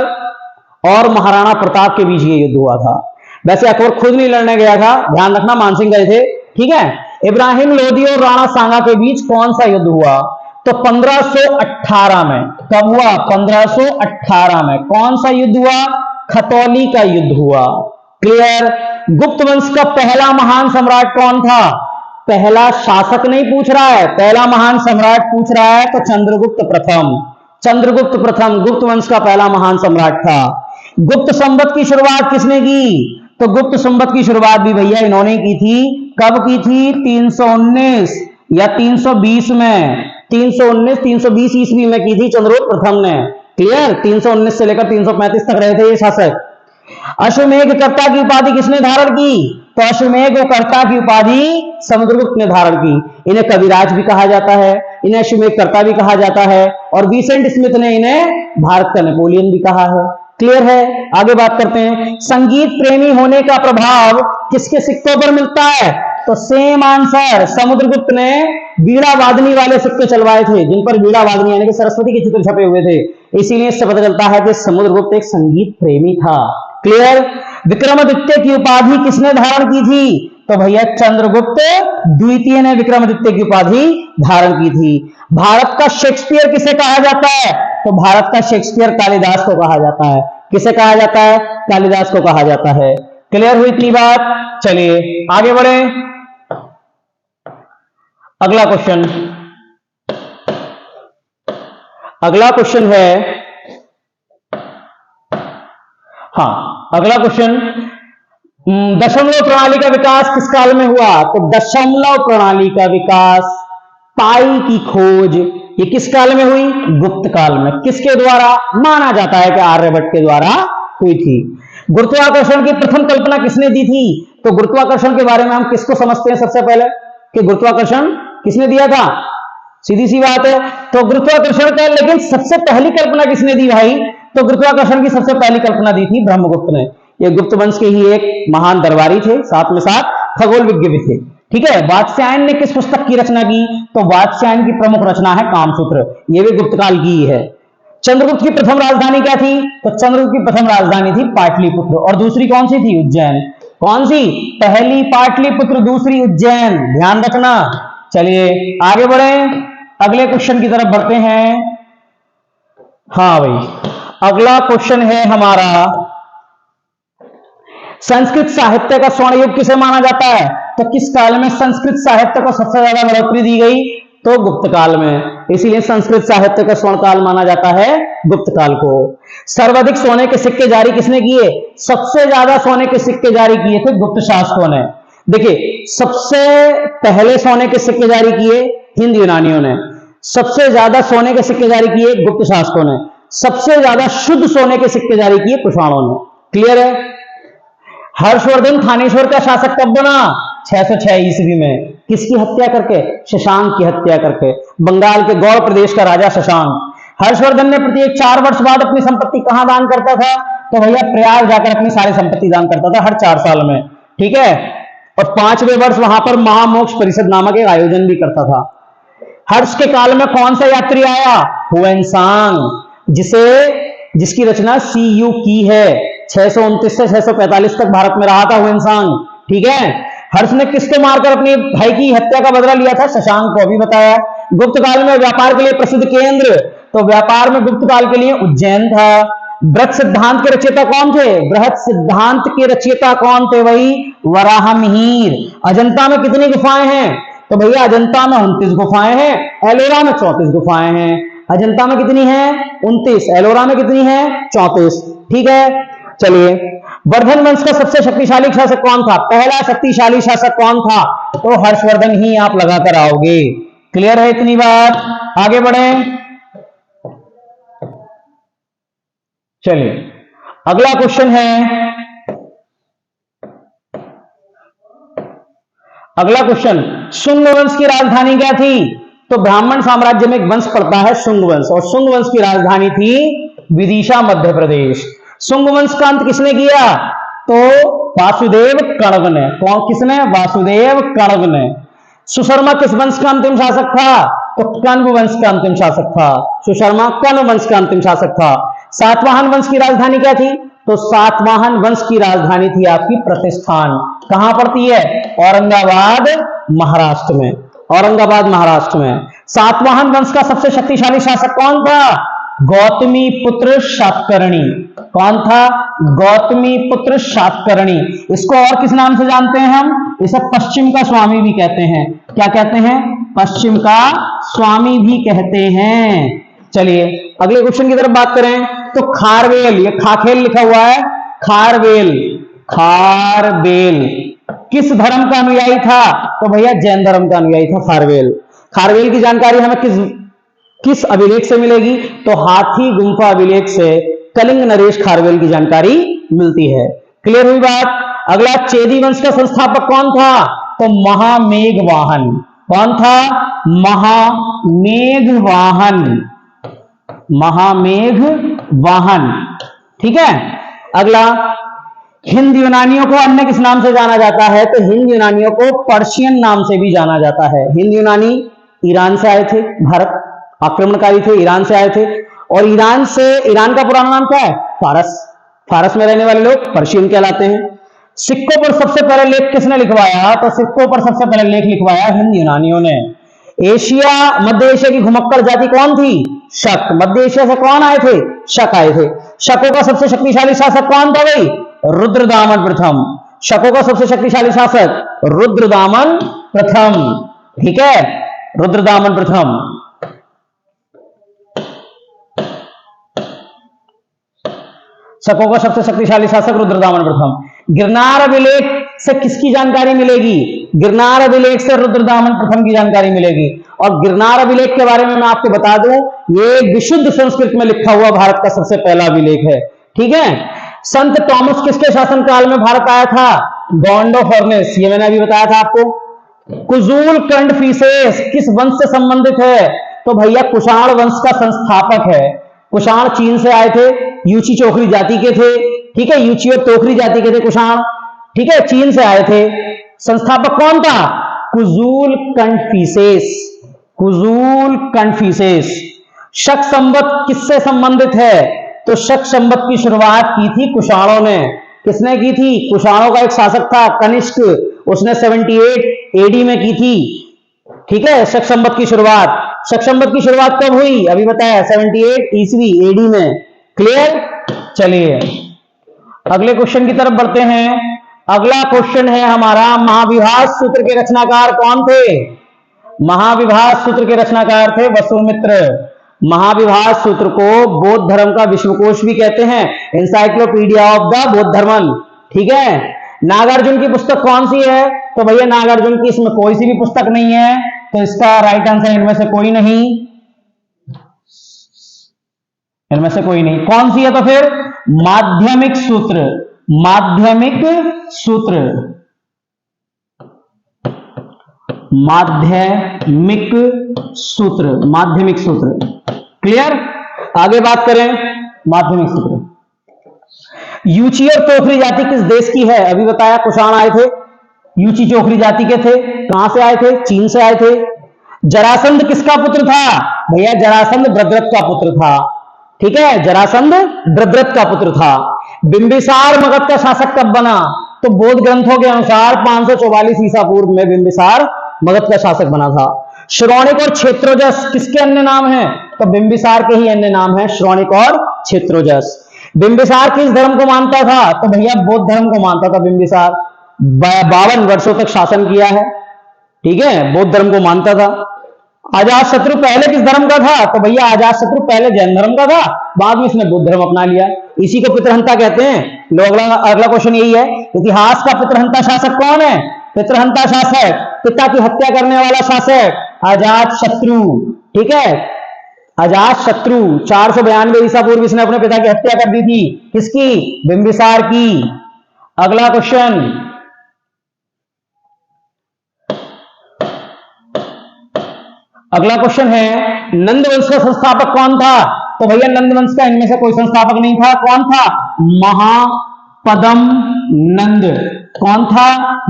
और महाराणा प्रताप के बीच ये युद्ध हुआ था। वैसे अकबर खुद नहीं लड़ने गया था, ध्यान रखना, मानसिंह गए थे। ठीक है, इब्राहिम लोदी और राणा सांगा के बीच कौन सा युद्ध हुआ? तो 1518 में। कब हुआ? 1518 में। कौन सा युद्ध हुआ? खतौली का युद्ध हुआ। क्लियर? गुप्त वंश का पहला महान सम्राट कौन था? पहला शासक नहीं पूछ रहा है, पहला महान सम्राट पूछ रहा है, तो चंद्रगुप्त प्रथम। चंद्रगुप्त प्रथम गुप्त वंश का पहला महान सम्राट था। गुप्त संवत की शुरुआत किसने की? तो गुप्त संवत की शुरुआत भी भैया इन्होंने की थी। कब की थी? 319 या 320 में। 319 320 ईस्वी में की थी चंद्रगुप्त प्रथम ने। क्लियर? 319 से लेकर 335 तक रहे थे ये शासक। अश्वमेघ कर्ता की उपाधि किसने धारण की? तो अश्वमेघ कर्ता की उपाधि समुद्रगुप्त ने धारण की। इन्हें कविराज भी कहा जाता है, इन्हें अश्वमेघ कर्ता भी कहा जाता है, और विसेंट स्मिथ ने इन्हें भारत का नेपोलियन भी कहा है। क्लियर है? आगे बात करते हैं। संगीत प्रेमी होने का प्रभाव किसके सिक्कों पर मिलता है? तो सेम आंसर, समुद्रगुप्त ने बीड़ा वादनी वाले सिक्के चलवाए थे, जिन पर बीड़ा वादनी यानी कि सरस्वती के चित्र छपे हुए थे। इसीलिए इससे पता चलता है कि समुद्रगुप्त एक संगीत प्रेमी था। क्लियर? विक्रमादित्य की उपाधि किसने धारण की थी? तो भैया चंद्रगुप्त द्वितीय ने विक्रमादित्य की उपाधि धारण की थी। भारत का शेक्सपियर किसे कहा जाता है? तो भारत का शेक्सपियर कालिदास को कहा जाता है। किसे कहा जाता है? कालिदास को कहा जाता है। क्लियर हुई इतनी बात? चलिए आगे बढ़े। अगला क्वेश्चन, अगला क्वेश्चन है, हाँ अगला क्वेश्चन, दशमलव प्रणाली का विकास किस काल में हुआ? तो दशमलव प्रणाली का विकास, पाई की खोज, ये किस काल में हुई? गुप्त काल में। किसके द्वारा? माना जाता है कि आर्यभट्ट के द्वारा हुई थी। गुरुत्वाकर्षण की प्रथम कल्पना किसने दी थी? तो गुरुत्वाकर्षण के बारे में हम किसको समझते हैं सबसे पहले कि गुरुत्वाकर्षण किसने दिया था? सीधी सी बात है, तो गुरुत्वाकर्षण का लेकिन सबसे पहली कल्पना किसने दी भाई? तो गुरुत्वाकर्षण की सबसे पहली कल्पना दी थी ब्रह्मगुप्त ने। ये गुप्त वंश के ही एक महान दरबारी थे, साथ में साथ खगोल विज्ञ भी थे। ठीक है, वात्स्यायन ने किस पुस्तक की रचना की? तो वात्स्यायन की प्रमुख रचना है कामसूत्र, ये भी गुप्त काल की ही है। चंद्रगुप्त की प्रथम राजधानी क्या थी? तो चंद्रगुप्त की प्रथम राजधानी थी पाटलिपुत्र, और दूसरी कौन सी थी? उज्जैन। कौन सी? पहली पाटलिपुत्र, दूसरी उज्जैन, ध्यान रखना। चलिए आगे बढ़े, अगले क्वेश्चन की तरफ बढ़ते हैं। हाँ भाई, अगला क्वेश्चन है हमारा, संस्कृत साहित्य का स्वर्ण युग किसे माना जाता है? तो किस काल में संस्कृत साहित्य को सबसे ज्यादा बढ़ोतरी दी गई? तो गुप्त काल में। इसीलिए संस्कृत साहित्य का स्वर्ण काल माना जाता है गुप्त काल को। सर्वाधिक सोने के सिक्के जारी किसने किए? सबसे ज्यादा सोने के सिक्के जारी किए थे गुप्त शासकों ने। देखिए, सबसे पहले सोने के सिक्के जारी किए हिंद यूनानियों ने, सबसे ज्यादा सोने के सिक्के जारी किए गुप्त शासकों ने, सबसे ज्यादा शुद्ध सोने के सिक्के जारी किए कुषाणों ने। क्लियर है? हर्षवर्धन थानेश्वर का शासक कब बना? 606 ईस्वी में। किसकी हत्या करके? शशांक की हत्या करके, बंगाल के गौड़ प्रदेश का राजा शशांक। हर्षवर्धन ने प्रत्येक 4 वर्ष बाद अपनी संपत्ति कहां दान करता था? तो भैया प्रयाग जाकर अपनी सारी संपत्ति दान करता था हर 4 साल में। ठीक है, और 5वें वर्ष वहां पर महामोक्ष परिषद नामक एक आयोजन भी करता था। हर्ष के काल में कौन सा यात्री आया? हुएनसांग, जिसकी रचना सीयू की है। 629 से 645 तक भारत में रहा था हुएनसांग। ठीक है, हर्ष ने किसको मारकर अपने भाई की हत्या का बदला लिया था? शशांक को, अभी बताया। गुप्त काल में व्यापार के लिए प्रसिद्ध केंद्र, तो व्यापार में गुप्त काल के लिए उज्जैन था। बृहत सिद्धांत के रचयिता कौन थे? बृहत सिद्धांत के रचयिता कौन थे? वही वराहमिहिर। अजंता में कितनी गुफाएं हैं? तो भैया अजंता में 29 गुफाएं हैं, एलोरा में 34 गुफाएं हैं। अजंता में कितनी है? 29। एलोरा में कितनी है? 34। ठीक है, चलिए। वर्धन वंश का सबसे शक्तिशाली शासक कौन था? पहला शक्तिशाली शासक कौन था? तो हर्षवर्धन ही आप लगाकर आओगे। क्लियर है इतनी बात? आगे बढ़े। चलिए अगला क्वेश्चन है, अगला क्वेश्चन, शुंग वंश की राजधानी क्या थी? तो ब्राह्मण साम्राज्य में एक वंश पड़ता है शुंग वंश, और शुंग वंश की राजधानी थी विदिशा, मध्य प्रदेश। शुंग वंश का अंत किसने किया? तो वासुदेव कण्व ने। कौन? किसने? वासुदेव कण्व ने। सुशर्मा किस वंश का अंतिम शासक था? तो कण्व वंश का अंतिम शासक था। सुशर्मा कण्व वंश का अंतिम शासक था। सातवाहन वंश की राजधानी क्या थी? तो सातवाहन वंश की राजधानी थी आपकी प्रतिष्ठान। कहां पड़ती है? औरंगाबाद महाराष्ट्र में। औरंगाबाद महाराष्ट्र में। सातवाहन वंश का सबसे शक्तिशाली शासक कौन था? गौतमी पुत्र शातकर्णी। कौन था? गौतमी पुत्र शातकर्णी। इसको और किस नाम से जानते हैं हम? इसे पश्चिम का स्वामी भी कहते हैं। क्या कहते हैं? पश्चिम का स्वामी भी कहते हैं। चलिए अगले क्वेश्चन की तरफ बात करें तो खारवेल, ये खाखेल लिखा हुआ है, खारवेल, खारवेल किस धर्म का अनुयायी था? तो भैया जैन धर्म का अनुयायी था खारवेल। खारवेल की जानकारी हमें किस अभिलेख से मिलेगी? तो हाथी गुम्फा अभिलेख से कलिंग नरेश खारवेल की जानकारी मिलती है। क्लियर हुई बात? अगला, चेदी वंश का संस्थापक कौन था? तो महामेघवाहन। कौन था? महामेघवाहन। महामेघवाहन। ठीक है। अगला, हिंद यूनानियों को अन्य किस नाम से जाना जाता है? तो हिंद यूनानियों को पर्शियन नाम से भी जाना जाता है। हिंद यूनानी ईरान से आए थे, भारत आक्रमणकारी थे, ईरान से आए थे, और ईरान का पुराना नाम क्या है? फारस। फारस में रहने वाले लोग पर्शियन कहलाते हैं। सिक्कों पर सबसे पहले लेख किसने लिखवाया? तो सिक्कों पर सबसे पहले लेख लिखवाया हिंद यूनानियों ने। मध्य एशिया की घुमक्कड़ जाति कौन थी? शक। मध्य एशिया से कौन आए थे? शक आए थे। शकों का सबसे शक्तिशाली शासक कौन था भाई? रुद्रदामन प्रथम। शकों का सबसे शक्तिशाली शासक रुद्रदामन प्रथम। ठीक है, रुद्रदामन प्रथम। शकों का सबसे शक्तिशाली शासक रुद्रदामन प्रथम। गिरनार अभिलेख से किसकी जानकारी मिलेगी? गिरनार अभिलेख से रुद्रदामन प्रथम की जानकारी मिलेगी। और गिरनार अभिलेख के बारे में मैं आपको बता दूं, ये विशुद्ध संस्कृत में लिखा हुआ भारत का सबसे पहला अभिलेख है। ठीक है। संत टॉमस किसके शासनकाल में भारत आया था? गोंडोफोर्निस, ये मैंने अभी बताया था आपको। कुजूल कंडफिसेस किस वंश से संबंधित है? तो भैया कुषाण वंश का संस्थापक है। कुषाण चीन से आए थे, यूची चोखरी जाति के थे। ठीक है, यूची और तोखरी जाति के थे कुषाण। ठीक है, चीन से आए थे। संस्थापक कौन था? कुजूल कंडफिसेस। कुजूल कंडफिसेस। शक संवत किससे संबंधित है? तो शक संवत की शुरुआत की थी कुषाणों ने। किसने की थी? कुषाणों का एक शासक था कनिष्क, उसने 78 एडी में की थी। ठीक है, शक संवत की शुरुआत। शक संवत की शुरुआत कब हुई? अभी बताया, 78 ईस्वी एडी में। क्लियर? चलिए अगले क्वेश्चन की तरफ बढ़ते हैं। अगला क्वेश्चन है हमारा, महाविभास सूत्र के रचनाकार कौन थे? महाविभास सूत्र के रचनाकार थे वसुमित्र। महाविभास सूत्र को बौद्ध धर्म का विश्वकोश भी कहते हैं, एनसाइक्लोपीडिया ऑफ द बौद्ध धर्मन। ठीक है। नागार्जुन की पुस्तक कौन सी है? तो भैया नागार्जुन की इसमें कोई सी भी पुस्तक नहीं है, तो इसका राइट आंसर इनमें से कोई नहीं। इनमें से कोई नहीं। कौन सी है तो फिर? माध्यमिक सूत्र। माध्यमिक सूत्र। माध्यमिक सूत्र। माध्यमिक सूत्र। क्लियर? आगे बात करें, माध्यमिक सूत्र। यूची और तोखरी जाति किस देश की है? अभी बताया कुषाण आए थे, यूची चोखरी जाति के थे। कहां से आए थे? चीन से आए थे। जरासंध किसका पुत्र था? भैया जरासंध भद्रथ का पुत्र था। ठीक है, जरासंध भद्रथ का पुत्र था। बिंबिसार मगध का शासक कब बना? तो बौद्ध ग्रंथों के अनुसार 544 ईसा पूर्व में बिंबिसार मगध का शासक बना था। श्रोणिक और क्षेत्रोजस किसके अन्य नाम हैं? तो बिंबिसार के ही अन्य नाम है, श्रोणिक और क्षेत्रोजस। बिंबिसार किस धर्म को मानता था? तो भैया बौद्ध धर्म को मानता था बिंबिसार। 52 वर्षों तक शासन किया है, ठीक है, बौद्ध धर्म को मानता था। अजातशत्रु पहले किस धर्म का था? तो भैया अजातशत्रु पहले जैन धर्म का था, बाद में इसने बुद्ध धर्म अपना लिया। इसी को पितृहंता कहते हैं। लो अगला क्वेश्चन यही है, इतिहास का पितृहंता शासक कौन है? पितृहंता शासक, पिता की हत्या करने वाला शासक अजातशत्रु, ठीक है, अजातशत्रु। 492 ईसा पूर्व इसने अपने पिता की हत्या कर दी थी। किसकी? बिंबिसार की। अगला क्वेश्चन, अगला क्वेश्चन है, नंद वंश का संस्थापक कौन था? तो भैया नंद वंश का इनमें से कोई संस्थापक नहीं था। कौन था? महापद्म नंद। कौन था?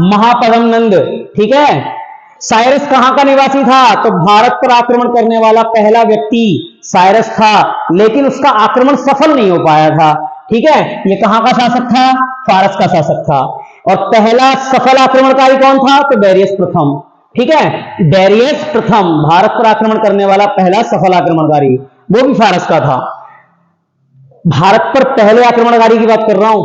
महापद्म नंद, ठीक है। साइरस कहां का निवासी था? तो भारत पर आक्रमण करने वाला पहला व्यक्ति साइरस था, लेकिन उसका आक्रमण सफल नहीं हो पाया था, ठीक है। ये कहां का शासक था? फारस का शासक था। और पहला सफल आक्रमणकारी कौन था? तो डेरियस प्रथम, ठीक है। डेरियस प्रथम भारत पर आक्रमण करने वाला पहला सफल आक्रमणकारी, वो भी फारस का था। भारत पर पहले आक्रमणकारी की बात कर रहा हूं,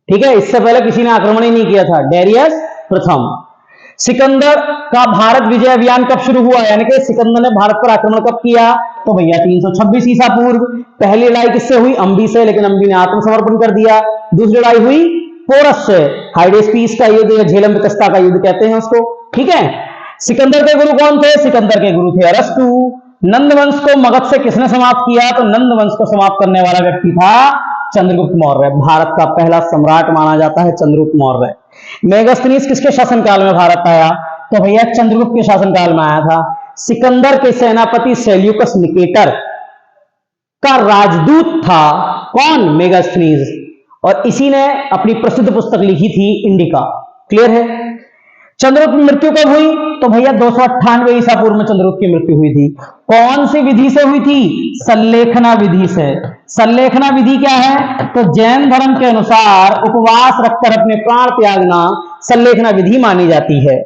ठीक है, इससे पहले किसी ने आक्रमण ही नहीं किया था, डेरियस प्रथम। सिकंदर का भारत विजय अभियान कब शुरू हुआ? यानी कि सिकंदर ने भारत पर आक्रमण कब किया? तो भैया 326 ईसा पूर्व। पहली लड़ाई किससे हुई? अंबी से, लेकिन अंबी ने आत्मसमर्पण कर दिया। दूसरी लड़ाई हुई पोरस से, हाइडेस्पीस का युद्ध या झेलम वितस्ता का युद्ध कहते हैं उसको, ठीक है। सिकंदर के गुरु कौन थे? सिकंदर के गुरु थे अरस्तु। नंद वंश को मगध से किसने समाप्त किया? तो नंद वंश को समाप्त करने वाला व्यक्ति था चंद्रगुप्त मौर्य। भारत का पहला सम्राट माना जाता है चंद्रगुप्त मौर्य। मेगास्थनीज किसके शासनकाल में भारत आया? तो भैया चंद्रगुप्त के शासनकाल में आया था। सिकंदर के सेनापति सेल्यूकस निकेटर का राजदूत था कौन? मेगास्थनीज। और इसी ने अपनी प्रसिद्ध पुस्तक लिखी थी इंडिका। क्लियर है? चंद्रगुप्त की मृत्यु कब हुई? तो भैया 298 ईसा पूर्व में चंद्रगुप्त की मृत्यु हुई थी। कौन सी विधि से हुई थी? सल्लेखना विधि से। सल्लेखना विधि क्या है? तो जैन धर्म के अनुसार उपवास रखकर अपने प्राण त्यागना सल्लेखना विधि मानी जाती है।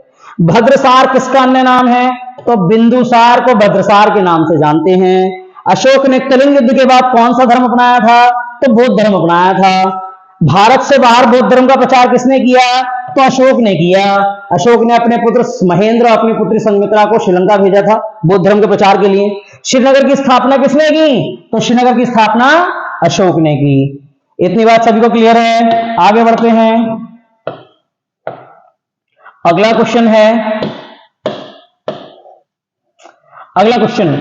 भद्रसार किसका अन्य नाम है? तो बिंदुसार को भद्रसार के नाम से जानते हैं। अशोक ने कलिंग युद्ध के बाद कौन सा धर्म अपनाया था? तो बौद्ध धर्म अपनाया था। भारत से बाहर बौद्ध धर्म का प्रचार किसने किया? तो अशोक ने किया। अशोक ने अपने पुत्र महेंद्र, अपनी पुत्री संघमित्रा को श्रीलंका भेजा था बौद्ध धर्म के प्रचार के लिए। श्रीनगर की स्थापना किसने की? तो श्रीनगर की स्थापना अशोक ने की। इतनी बात सभी को क्लियर है? आगे बढ़ते हैं। अगला क्वेश्चन है, अगला क्वेश्चन,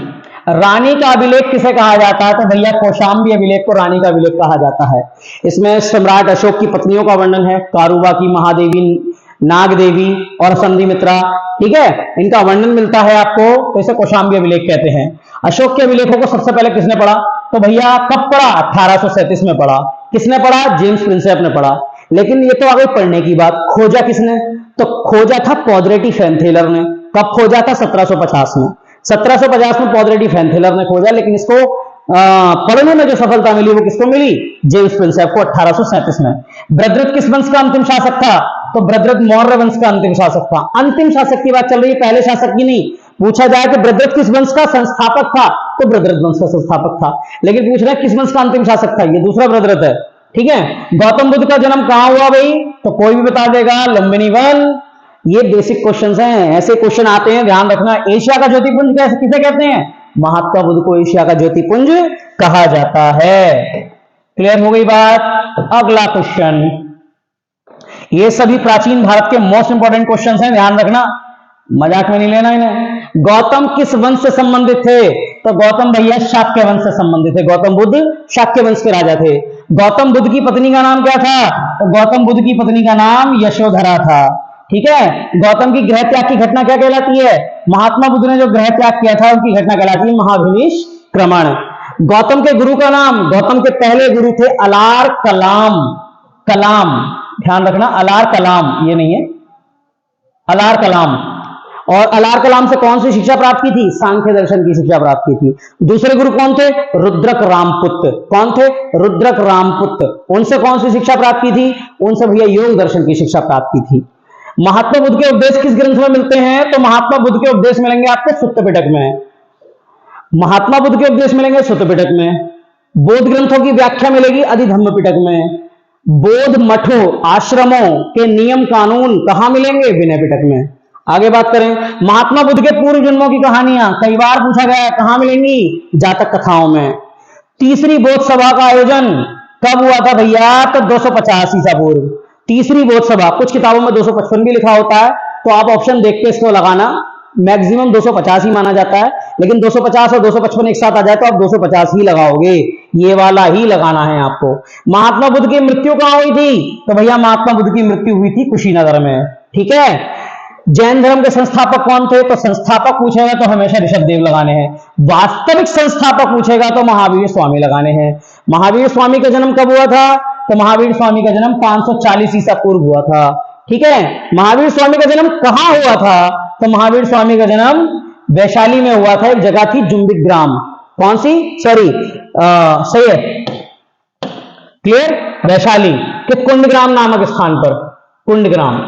रानी का अभिलेख किसे कहा जाता है? तो भैया कौशाम्बी अभिलेख को रानी का अभिलेख कहा जाता है। इसमें सम्राट अशोक की पत्नियों का वर्णन है, कारुबाकी, महादेवी, नागदेवी और संधिमित्रा, ठीक है, इनका वर्णन मिलता है आपको, तो इसे कौशाम्बी अभिलेख कहते हैं। अशोक के अभिलेखों को सबसे पहले किसने पढ़ा? तो भैया कब पढ़ा? 1837 में पढ़ा। किसने पढ़ा? जेम्स प्रिंसेप ने पढ़ा। लेकिन ये तो आ गई पढ़ने की बात, खोजा किसने? तो खोजा था पॉदरेटी फैनथेलर ने। कब खोजा था? 1750 में। 1750 में पॉदरेटी फैनथेलर ने खोजा, लेकिन इसको पढ़ने में जो सफलता मिली वो किसको मिली? जेम्स प्रिंसेप को 1837 में। भद्रथ किस वंश का अंतिम शासक था? तो भद्रथ मौर्य वंश का अंतिम शासक था। अंतिम शासक की बात चल रही है, पहले शासक की नहीं। पूछा जाए कि भद्रथ किस वंश का संस्थापक था? तो भद्रथ वंश का संस्थापक था। लेकिन पूछ रहे हैं किस वंश का अंतिम शासक था? ये दूसरा भद्रथ है, ठीक है। गौतम बुद्ध का जन्म कहां हुआ भाई? तो कोई भी बता देगा, लुम्बिनी वन। ये बेसिक क्वेश्चंस हैं, ऐसे क्वेश्चन आते हैं, ध्यान रखना। एशिया का ज्योतिपुंज किसे कहते हैं? महात्मा बुद्ध को एशिया का ज्योतिपुंज कहा जाता है। क्लियर हो गई बात? अगला क्वेश्चन, ये सभी प्राचीन भारत के मोस्ट इंपोर्टेंट क्वेश्चंस हैं, ध्यान रखना, मजाक में नहीं लेना इन्हें। गौतम किस वंश से संबंधित थे? तो गौतम भैया शाक्य वंश से संबंधित थे। गौतम बुद्ध शाक्य वंश के राजा थे। गौतम बुद्ध की पत्नी का नाम क्या था? तो गौतम बुद्ध की पत्नी का नाम यशोधरा था, ठीक है। गौतम की गृह त्याग की घटना क्या कहलाती है? महात्मा बुद्ध ने जो गृह त्याग किया था उनकी घटना कहलाती है महाभिनिष्क्रमण। गौतम के गुरु का नाम, गौतम के पहले गुरु थे अलार कलाम। कलाम, ध्यान रखना, अलार कलाम, ये नहीं है, अलार कलाम। और अलार कलाम से कौन सी शिक्षा प्राप्त की थी? सांख्य दर्शन की शिक्षा प्राप्त की थी। दूसरे गुरु कौन थे? रुद्रक रामपुत्र। कौन थे? रुद्रक रामपुत्र। उनसे कौन सी शिक्षा प्राप्त की थी? उनसे भैया योग दर्शन की शिक्षा प्राप्त की थी। महात्मा बुद्ध के उपदेश किस ग्रंथ में मिलते हैं? तो महात्मा बुद्ध के उपदेश मिलेंगे आपको सुत्त पिटक में। महात्मा बुद्ध के उपदेश मिलेंगे सुत्त पिटक में। बौद्ध ग्रंथों की व्याख्या मिलेगी अधिधम्म पिटक में। बौद्ध मठों आश्रमों के नियम कानून कहां मिलेंगे? विनय पिटक में। आगे बात करें, महात्मा बुद्ध के पूर्व जन्मों की कहानियां कई बार पूछा गया है, कहां मिलेंगी? जातक कथाओं में। तीसरी बौद्ध सभा का आयोजन कब हुआ था भैया? तो 250 ईसा पूर्व। तीसरी बौद्ध सभा, कुछ किताबों में 255 भी लिखा होता है, तो आप ऑप्शन देख के इसको लगाना। मैक्सिमम 250 ही माना जाता है, लेकिन 250 और 255 एक साथ आ जाए तो आप 250 ही लगाओगे, ये वाला ही लगाना है आपको। महात्मा बुद्ध की मृत्यु कहां हुई थी? तो भैया महात्मा बुद्ध की मृत्यु हुई थी कुशीनगर में। ठीक है। जैन धर्म के संस्थापक कौन थे? तो संस्थापक पूछेगा तो हमेशा ऋषभदेव लगाने हैं। वास्तविक संस्थापक पूछेगा तो महावीर स्वामी लगाने हैं। महावीर स्वामी का जन्म कब हुआ था? तो महावीर स्वामी का जन्म 540 ईसा पूर्व हुआ था। ठीक है। महावीर स्वामी का जन्म कहां हुआ था? तो महावीर स्वामी का जन्म वैशाली में हुआ था। एक जगह थी जुम्बिक ग्राम। कौन सी? सॉरी, सही है, क्लियर, वैशाली के कुंडग्राम नामक स्थान पर, कुंडग्राम।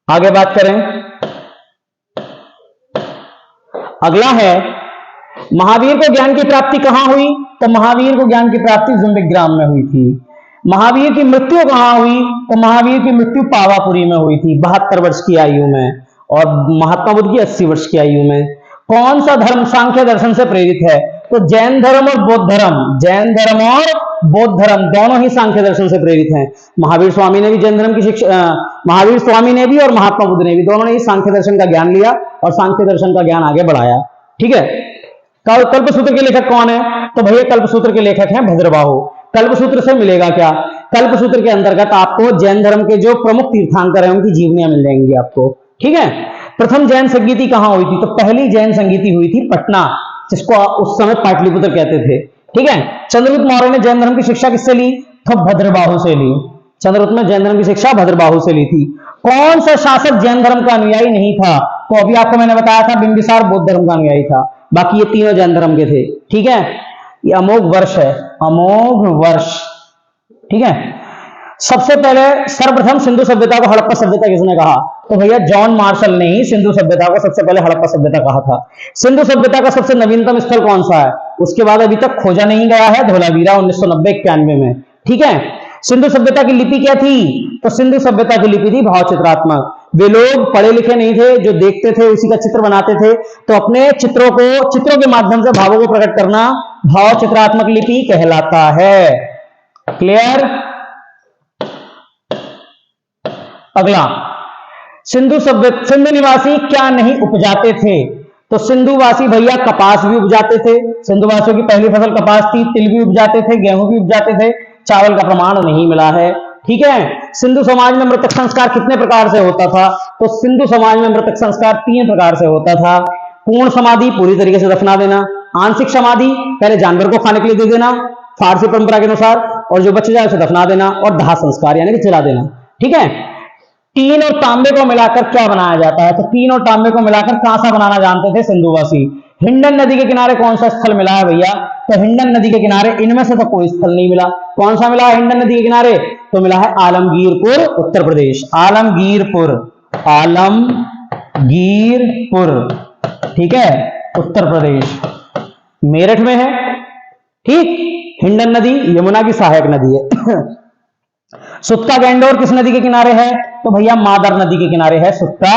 आगे बात करें, अगला है महावीर को ज्ञान की प्राप्ति कहां हुई? तो महावीर को ज्ञान की प्राप्ति जुम्बिक ग्राम में हुई थी। महावीर की मृत्यु कहां हुई? तो महावीर की मृत्यु पावापुरी में हुई थी 72 वर्ष की आयु में, और महात्मा बुद्ध की 80 वर्ष की आयु में। कौन सा धर्म सांख्य दर्शन से प्रेरित है? तो जैन धर्म और बौद्ध धर्म, जैन धर्म और बौद्ध धर्म दोनों ही सांख्य दर्शन से प्रेरित हैं। महावीर स्वामी ने भी जैन धर्म की शिक्षा, महावीर स्वामी ने भी और महात्मा बुद्ध ने भी, दोनों ने ही सांख्य दर्शन का ज्ञान लिया और सांख्य दर्शन का ज्ञान आगे बढ़ाया। ठीक है। कल्पसूत्र के लेखक कौन है? तो भैया कल्पसूत्र के लेखक हैं भद्रबाहु। कल्पसूत्र से मिलेगा क्या? कल्पसूत्र के अंतर्गत आपको जैन धर्म के जो प्रमुख तीर्थंकर हैं उनकी जीवनियां मिल जाएंगी आपको। ठीक है। प्रथम जैन संगीति कहां हुई थी? तो पहली जैन संगीति हुई थी पटना, जिसको उस समय पाटलिपुत्र कहते थे। ठीक है। चंद्रगुप्त मौर्य ने जैन धर्म की शिक्षा किससे ली? तो भद्रबाहु से ली। चंद्रगुप्त ने जैन धर्म की शिक्षा भद्रबाहु से ली थी। कौन सा शासक जैन धर्म का अनुयायी नहीं था? तो अभी आपको मैंने बताया था बिंबिसार बौद्ध धर्म का अनुयायी था, बाकी ये तीनों जैन धर्म के थे। ठीक है। ये अमोघ वर्ष है, अमोघ वर्ष। ठीक है। सबसे पहले सर्वप्रथम सिंधु सभ्यता को हड़प्पा सभ्यता किसने कहा? तो भैया जॉन मार्शल ने ही सिंधु सभ्यता को सबसे पहले हड़प्पा सभ्यता कहा था। सिंधु सभ्यता का सबसे नवीनतम स्थल कौन सा है? उसके बाद अभी तक खोजा नहीं गया है, धोलावीरा 1990-91 में। ठीक है। सिंधु सभ्यता की लिपि क्या थी? तो सिंधु सभ्यता की लिपि थी भाव चित्रात्मक। वे लोग पढ़े लिखे नहीं थे, जो देखते थे उसी का चित्र बनाते थे, तो अपने चित्रों के माध्यम से भावों को प्रकट करना भाव चित्रात्मक लिपि कहलाता है। क्लियर। अगला, सिंधु निवासी क्या नहीं उपजाते थे? तो सिंधुवासी भैया कपास भी उपजाते थे। सिंधुवासियों की पहली फसल कपास थी। तिल भी उपजाते थे, गेहूं भी उपजाते थे। चावल का प्रमाण नहीं मिला है। ठीक है। सिंधु समाज में मृतक संस्कार कितने प्रकार से होता था? तो सिंधु समाज में मृतक संस्कार 3 प्रकार से होता था। पूर्ण समाधि, पूरी तरीके से दफना देना। आंशिक समाधि, पहले जानवर को खाने के लिए दे देना फारसी परंपरा के अनुसार, और जो बच जाए उसे दफना देना, और दाह संस्कार यानी कि जला देना। ठीक है। टीन और तांबे को मिलाकर क्या बनाया जाता है? तो टीन और तांबे को मिलाकर कांसा बनाना जानते थे सिंधुवासी। हिंडन नदी के किनारे कौन सा स्थल मिला है भैया? तो हिंडन नदी के किनारे इनमें से तो कोई स्थल नहीं मिला। कौन सा मिला है हिंडन नदी के किनारे? तो मिला है आलमगीरपुर, उत्तर प्रदेश। आलमगीरपुर, आलमगीरपुर, ठीक है, उत्तर प्रदेश, मेरठ में है। ठीक। हिंडन नदी यमुना की सहायक नदी है। सुत्ता गैंडोर किस नदी के किनारे है? तो भैया मादर नदी के किनारे है सुत्ता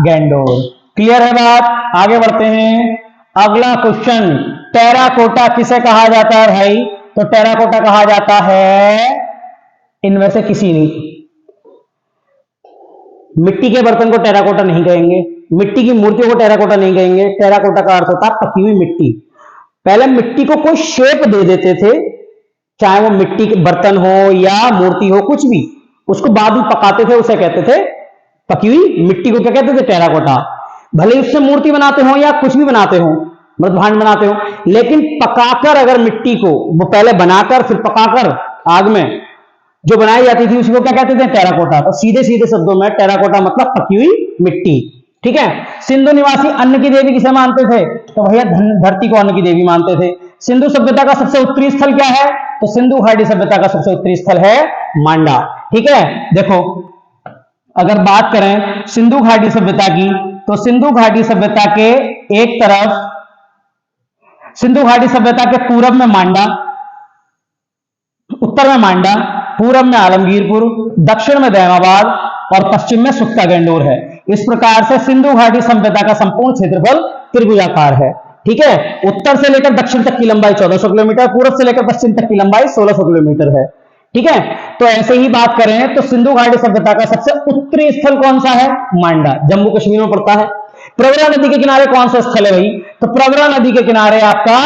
गैंडोर। क्लियर है बात? आगे बढ़ते हैं। अगला क्वेश्चन, टेराकोटा किसे कहा जाता है भाई? तो टेराकोटा कहा जाता है इनमें से किसी नहीं। मिट्टी के बर्तन को टेराकोटा नहीं कहेंगे, मिट्टी की मूर्तियों को टेराकोटा नहीं कहेंगे। टेराकोटा का अर्थ होता है पकी हुई मिट्टी। पहले मिट्टी को कोई शेप दे देते थे, चाहे वो मिट्टी के बर्तन हो या मूर्ति हो, कुछ भी, उसको बाद में पकाते थे, उसे कहते थे पकी हुई मिट्टी को क्या कहते थे? टेराकोटा। भले उससे मूर्ति बनाते हो या कुछ भी बनाते हो, मृदभांड बनाते हो, लेकिन पकाकर अगर मिट्टी को, वो पहले बनाकर फिर पकाकर आग में जो बनाई जाती थी, उसी को क्या कहते थे? टेराकोटा। तो सीधे सीधे शब्दों में टेराकोटा मतलब पकी हुई मिट्टी। ठीक है। सिंधु निवासी अन्न की देवी किसे मानते थे? तो भैया धरती को अन्न की देवी मानते थे। सिंधु सभ्यता का सबसे उत्तरी स्थल क्या है? तो सिंधु घाटी सभ्यता का सबसे उत्तरी स्थल है मांडा। ठीक है। देखो, अगर बात करें सिंधु घाटी सभ्यता की, तो सिंधु घाटी सभ्यता के एक तरफ, सिंधु घाटी सभ्यता के पूरब में मांडा, उत्तर में मांडा, पूरब में आलमगीरपुर, दक्षिण में दैमाबाद और पश्चिम में सुक्ता गंडोर है। इस प्रकार से सिंधु घाटी सभ्यता का संपूर्ण क्षेत्रफल त्रिभुजाकार है। ठीक है, उत्तर से लेकर दक्षिण तक की लंबाई 1400 किलोमीटर, पूर्व से लेकर पश्चिम तक की लंबाई 1600 किलोमीटर है। ठीक है, तो ऐसे ही बात करें तो सिंधु घाटी सभ्यता का सबसे उत्तरी स्थल कौन सा है? मांडा, जम्मू कश्मीर में पड़ता है। प्रवरा नदी के किनारे कौन सा स्थल है भाई? तो प्रवरा नदी के किनारे आपका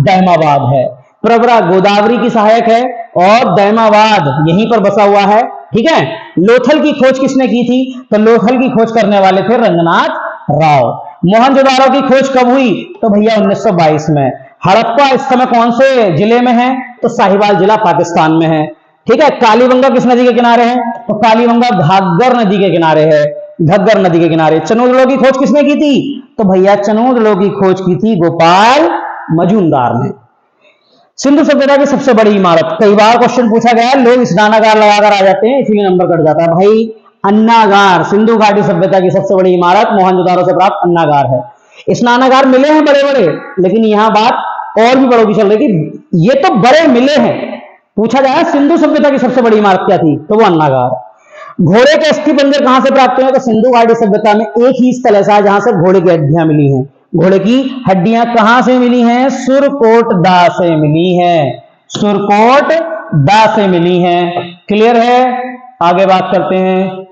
दहमाबाद है। प्रवरा गोदावरी की सहायक है और दहमाबाद यहीं पर बसा हुआ है। ठीक है, लोथल की खोज किसने की थी? तो लोथल की खोज करने वाले थे रंगनाथ राव। मोहनजोदारो की खोज कब हुई? तो भैया 1922 में। हड़प्पा इस समय कौन से जिले में है? तो साहिवाल जिला पाकिस्तान में है। ठीक है, कालीबंगा किस नदी के किनारे है? तो कालीबंगा घाघर नदी के किनारे है, घग्गर नदी के किनारे। चनोदड़ो की खोज किसने की थी? तो भैया चनोदड़ो की खोज की थी गोपाल मजूमदार ने। सिंधु सभ्यता की सबसे बड़ी इमारत, कई बार क्वेश्चन पूछा गया, लोग स्नानागार लगाकर आ जाते हैं इसीलिए नंबर कट जाता है भाई। अन्नागार, सिंधु घाटी सभ्यता की सबसे बड़ी इमारत मोहनजोदारो से प्राप्त अन्नागार है। स्नानागार मिले हैं बड़े बड़े, लेकिन यहां बात और भी बड़ों की चल रही थी। ये तो बड़े मिले हैं, पूछा जाए सिंधु सभ्यता की सबसे बड़ी इमारत क्या थी? तो वो अन्नागार। घोड़े के अस्थि पंजर कहां से प्राप्त हुए? तो सिंधु घाटी सभ्यता में एक ही स्थल ऐसा है जहां से घोड़े की हड्डियां मिली हैं। घोड़े की हड्डियां कहां से मिली हैं? सुरकोट दा से मिली हैं, सुरकोट दा से मिली हैं। क्लियर है? आगे बात करते हैं।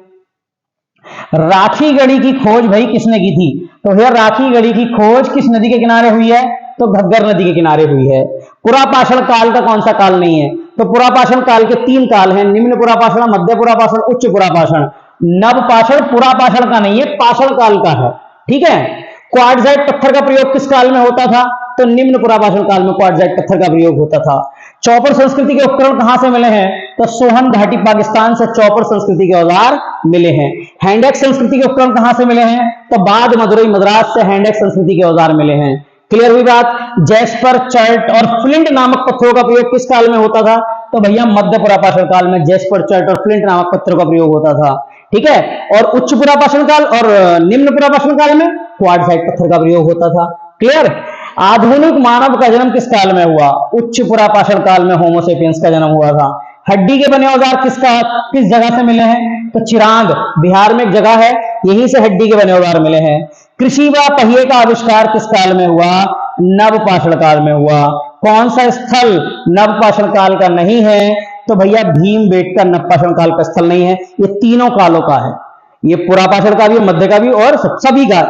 राखी गढ़ी की खोज भाई किसने की थी? तो भैया राखी गढ़ी की खोज किस नदी के किनारे हुई है? तो घग्गर नदी के किनारे हुई है। पुरापाषाण काल का कौन सा काल नहीं है? तो पुरापाषाण काल के 3 काल हैं, निम्न पुरापाषाण, मध्य पुरापाषाण, उच्च पुरापाषाण। नवपाषाण पुरापाषाण का नहीं है, पाषाण काल का है। ठीक है, क्वार्टजाइट पत्थर का प्रयोग किस काल में होता था? तो निम्न पुरापाषाण काल में क्वार्टजाइट पत्थर का प्रयोग होता था। चौपर संस्कृति के उपकरण कहां से मिले हैं? तो सोहन घाटी पाकिस्तान से चौपर संस्कृति के औजार मिले हैं। हैंडेक्स संस्कृति के उपकरण कहां से मिले हैं? तो बाद मदुरई मद्रास से हैंडेक्स संस्कृति के औजार मिले हैं। क्लियर हुई बात? जैस्पर, चर्ट और फ्लिंट नामक पत्थरों का प्रयोग किस काल में होता था? तो भैया मध्य पुरापाषाण काल में जैस्पर, चर्ट और फ्लिंट नामक पत्थरों का प्रयोग होता था। ठीक है, और उच्च पुरापाषाण काल और निम्न पुरापाषाण काल में क्वार्टजाइट पत्थर का प्रयोग होता था। क्लियर? आधुनिक मानव का जन्म किस काल में हुआ? उच्च पुरापाषाण काल में होमोसेपियंस का जन्म हुआ था। हड्डी के बने औजार किस जगह से मिले हैं? तो चिरांग, बिहार में एक जगह है, यहीं से हड्डी के बने औजार मिले हैं। कृषि व पहिए का आविष्कार किस काल में हुआ? नवपाषाण काल में हुआ। कौन सा स्थल नवपाषाण काल का नहीं है? तो भैया भीमबेटका नवपाषाण काल का स्थल नहीं है। ये तीनों कालों का है, ये पुरापाषाण का भी, मध्य का भी और सभी का।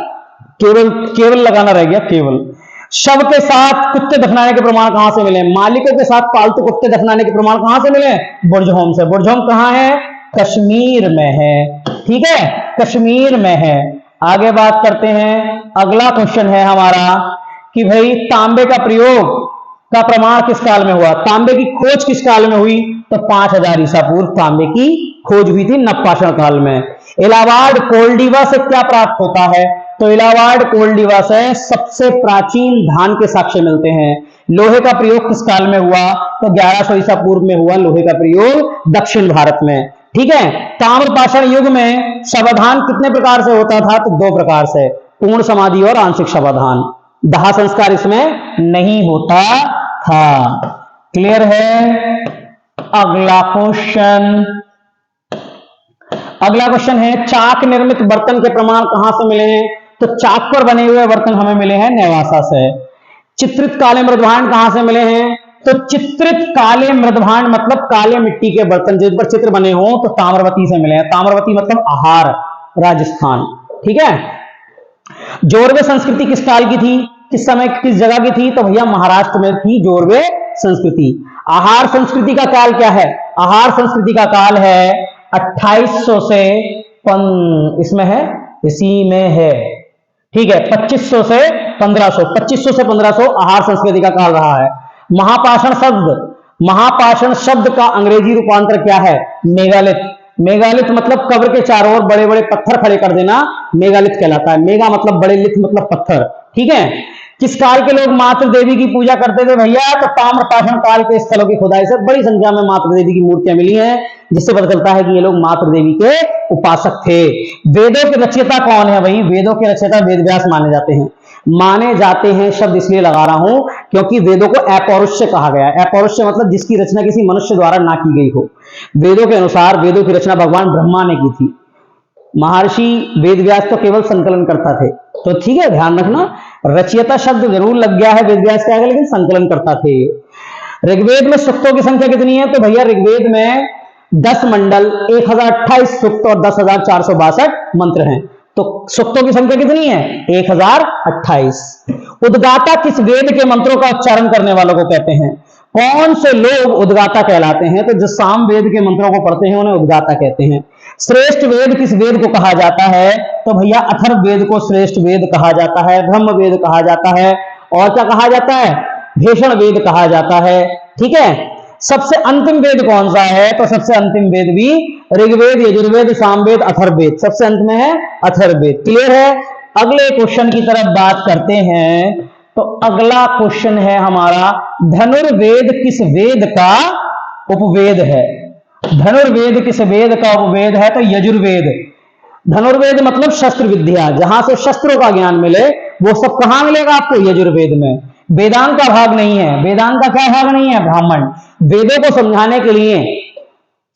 केवल लगाना रह गया, केवल। शव के साथ कुत्ते दफनाने के प्रमाण कहां से मिले? मालिकों के साथ पालतू कुत्ते दफनाने के प्रमाण कहां से मिले? बुर्जहोम से। बुर्जहोम कहां है? कश्मीर में है। ठीक है, कश्मीर में है। आगे बात करते हैं। अगला क्वेश्चन है हमारा कि भाई तांबे का प्रयोग का प्रमाण किस काल में हुआ? तांबे की खोज किस काल में हुई? तो 5000 ईसा पूर्व तांबे की खोज हुई थी नवपाषाण काल में। इलाहाबाद कोल्डिवा से क्या प्राप्त होता है? तो इलाहाबाद कोल्डिवा से सबसे प्राचीन धान के साक्ष्य मिलते हैं। लोहे का प्रयोग किस काल में हुआ? तो 1100 ईसा पूर्व में हुआ लोहे का प्रयोग दक्षिण भारत में। ठीक है, ताम्रपाषाण युग में शवधान कितने प्रकार से होता था? तो 2 प्रकार से, पूर्ण समाधि और आंशिक शवधान। दाह संस्कार इसमें नहीं होता था। क्लियर है? अगला क्वेश्चन, अगला क्वेश्चन है चाक निर्मित बर्तन के प्रमाण कहां से मिले हैं? तो चाक पर बने हुए बर्तन हमें मिले हैं नेवासा से। चित्रित काले मृदभांड कहां से मिले हैं? तो चित्रित काले मृदभांड मतलब काले मिट्टी के बर्तन जिन पर चित्र बने हो, तो ताम्रवती से मिले हैं। ताम्रवती मतलब आहार, राजस्थान। ठीक है, जोरवे संस्कृति किस काल की थी? किस समय, किस जगह की थी? तो भैया महाराष्ट्र में थी जोरवे संस्कृति। आहार संस्कृति का काल क्या है? आहार संस्कृति का काल है 2800 से इसमें है, इसी में है। ठीक है, 2500 से 1500, 2500 से 1500 आहार संस्कृति का काल रहा है। महापाषाण शब्द का अंग्रेजी रूपांतर क्या है? मेगालिथ। मेगालिथ मतलब कब्र के चारों ओर बड़े बड़े पत्थर खड़े कर देना मेगालिथ कहलाता है। मेगा मतलब बड़े, लिथ मतलब पत्थर। ठीक है, किस काल के लोग मातृ देवी की पूजा करते थे भैया? तो ताम्रपाषाण काल के स्थलों की खुदाई से बड़ी संख्या में मातृ देवी की मूर्तियां मिली हैं, जिससे पता चलता है कि ये लोग मातृ देवी के उपासक थे। वेदों के रचयिता कौन है भाई? वेदों के रचयिता वेद व्यास माने जाते हैं। माने जाते हैं शब्द इसलिए लगा रहा हूं क्योंकि वेदों को अपौरुष्य कहा गया है। अपौरुष्य मतलब जिसकी रचना किसी मनुष्य द्वारा ना की गई हो। वेदों के अनुसार वेदों की रचना भगवान ब्रह्मा ने की थी। महर्षि वेदव्यास तो केवल संकलन करता थे। तो ठीक है, ध्यान रखना, रचयिता शब्द जरूर लग गया है वेदव्यास के आगे, लेकिन संकलन करता थे। ऋग्वेद में सूक्तों की संख्या कितनी है? तो भैया ऋग्वेद में 10 मंडल, 1028 सूक्त और 10,462 मंत्र हैं। तो सूक्तों की संख्या कितनी है? 1028। उद्गाता किस वेद के मंत्रों का उच्चारण करने वालों को कहते हैं? कौन से लोग उद्गाता कहलाते हैं? तो जो साम वेद के मंत्रों को पढ़ते हैं उन्हें उद्गाता कहते हैं। श्रेष्ठ वेद किस वेद को कहा जाता है? तो भैया अथर्व वेद को श्रेष्ठ वेद कहा जाता है, ब्रह्म वेद कहा जाता है, और क्या कहा जाता है? भीषण वेद कहा जाता है। ठीक है, सबसे अंतिम वेद कौन सा है? तो सबसे अंतिम वेद भी ऋग्वेद, यजुर्वेद, सामवेद, अथर्ववेद, सबसे अंत में है अथर्ववेद। क्लियर है? अगले क्वेश्चन की तरफ बात करते हैं। तो अगला क्वेश्चन है हमारा, धनुर्वेद किस वेद का उपवेद है? धनुर्वेद किस वेद का उपवेद है? तो यजुर्वेद। धनुर्वेद मतलब शस्त्र विद्या, जहां से शस्त्रों का ज्ञान मिले, वो सब कहां मिलेगा आपको? यजुर्वेद में। वेदांत का भाग नहीं है। वेदांत का क्या भाग नहीं है? ब्राह्मण। वेदों को समझाने के लिए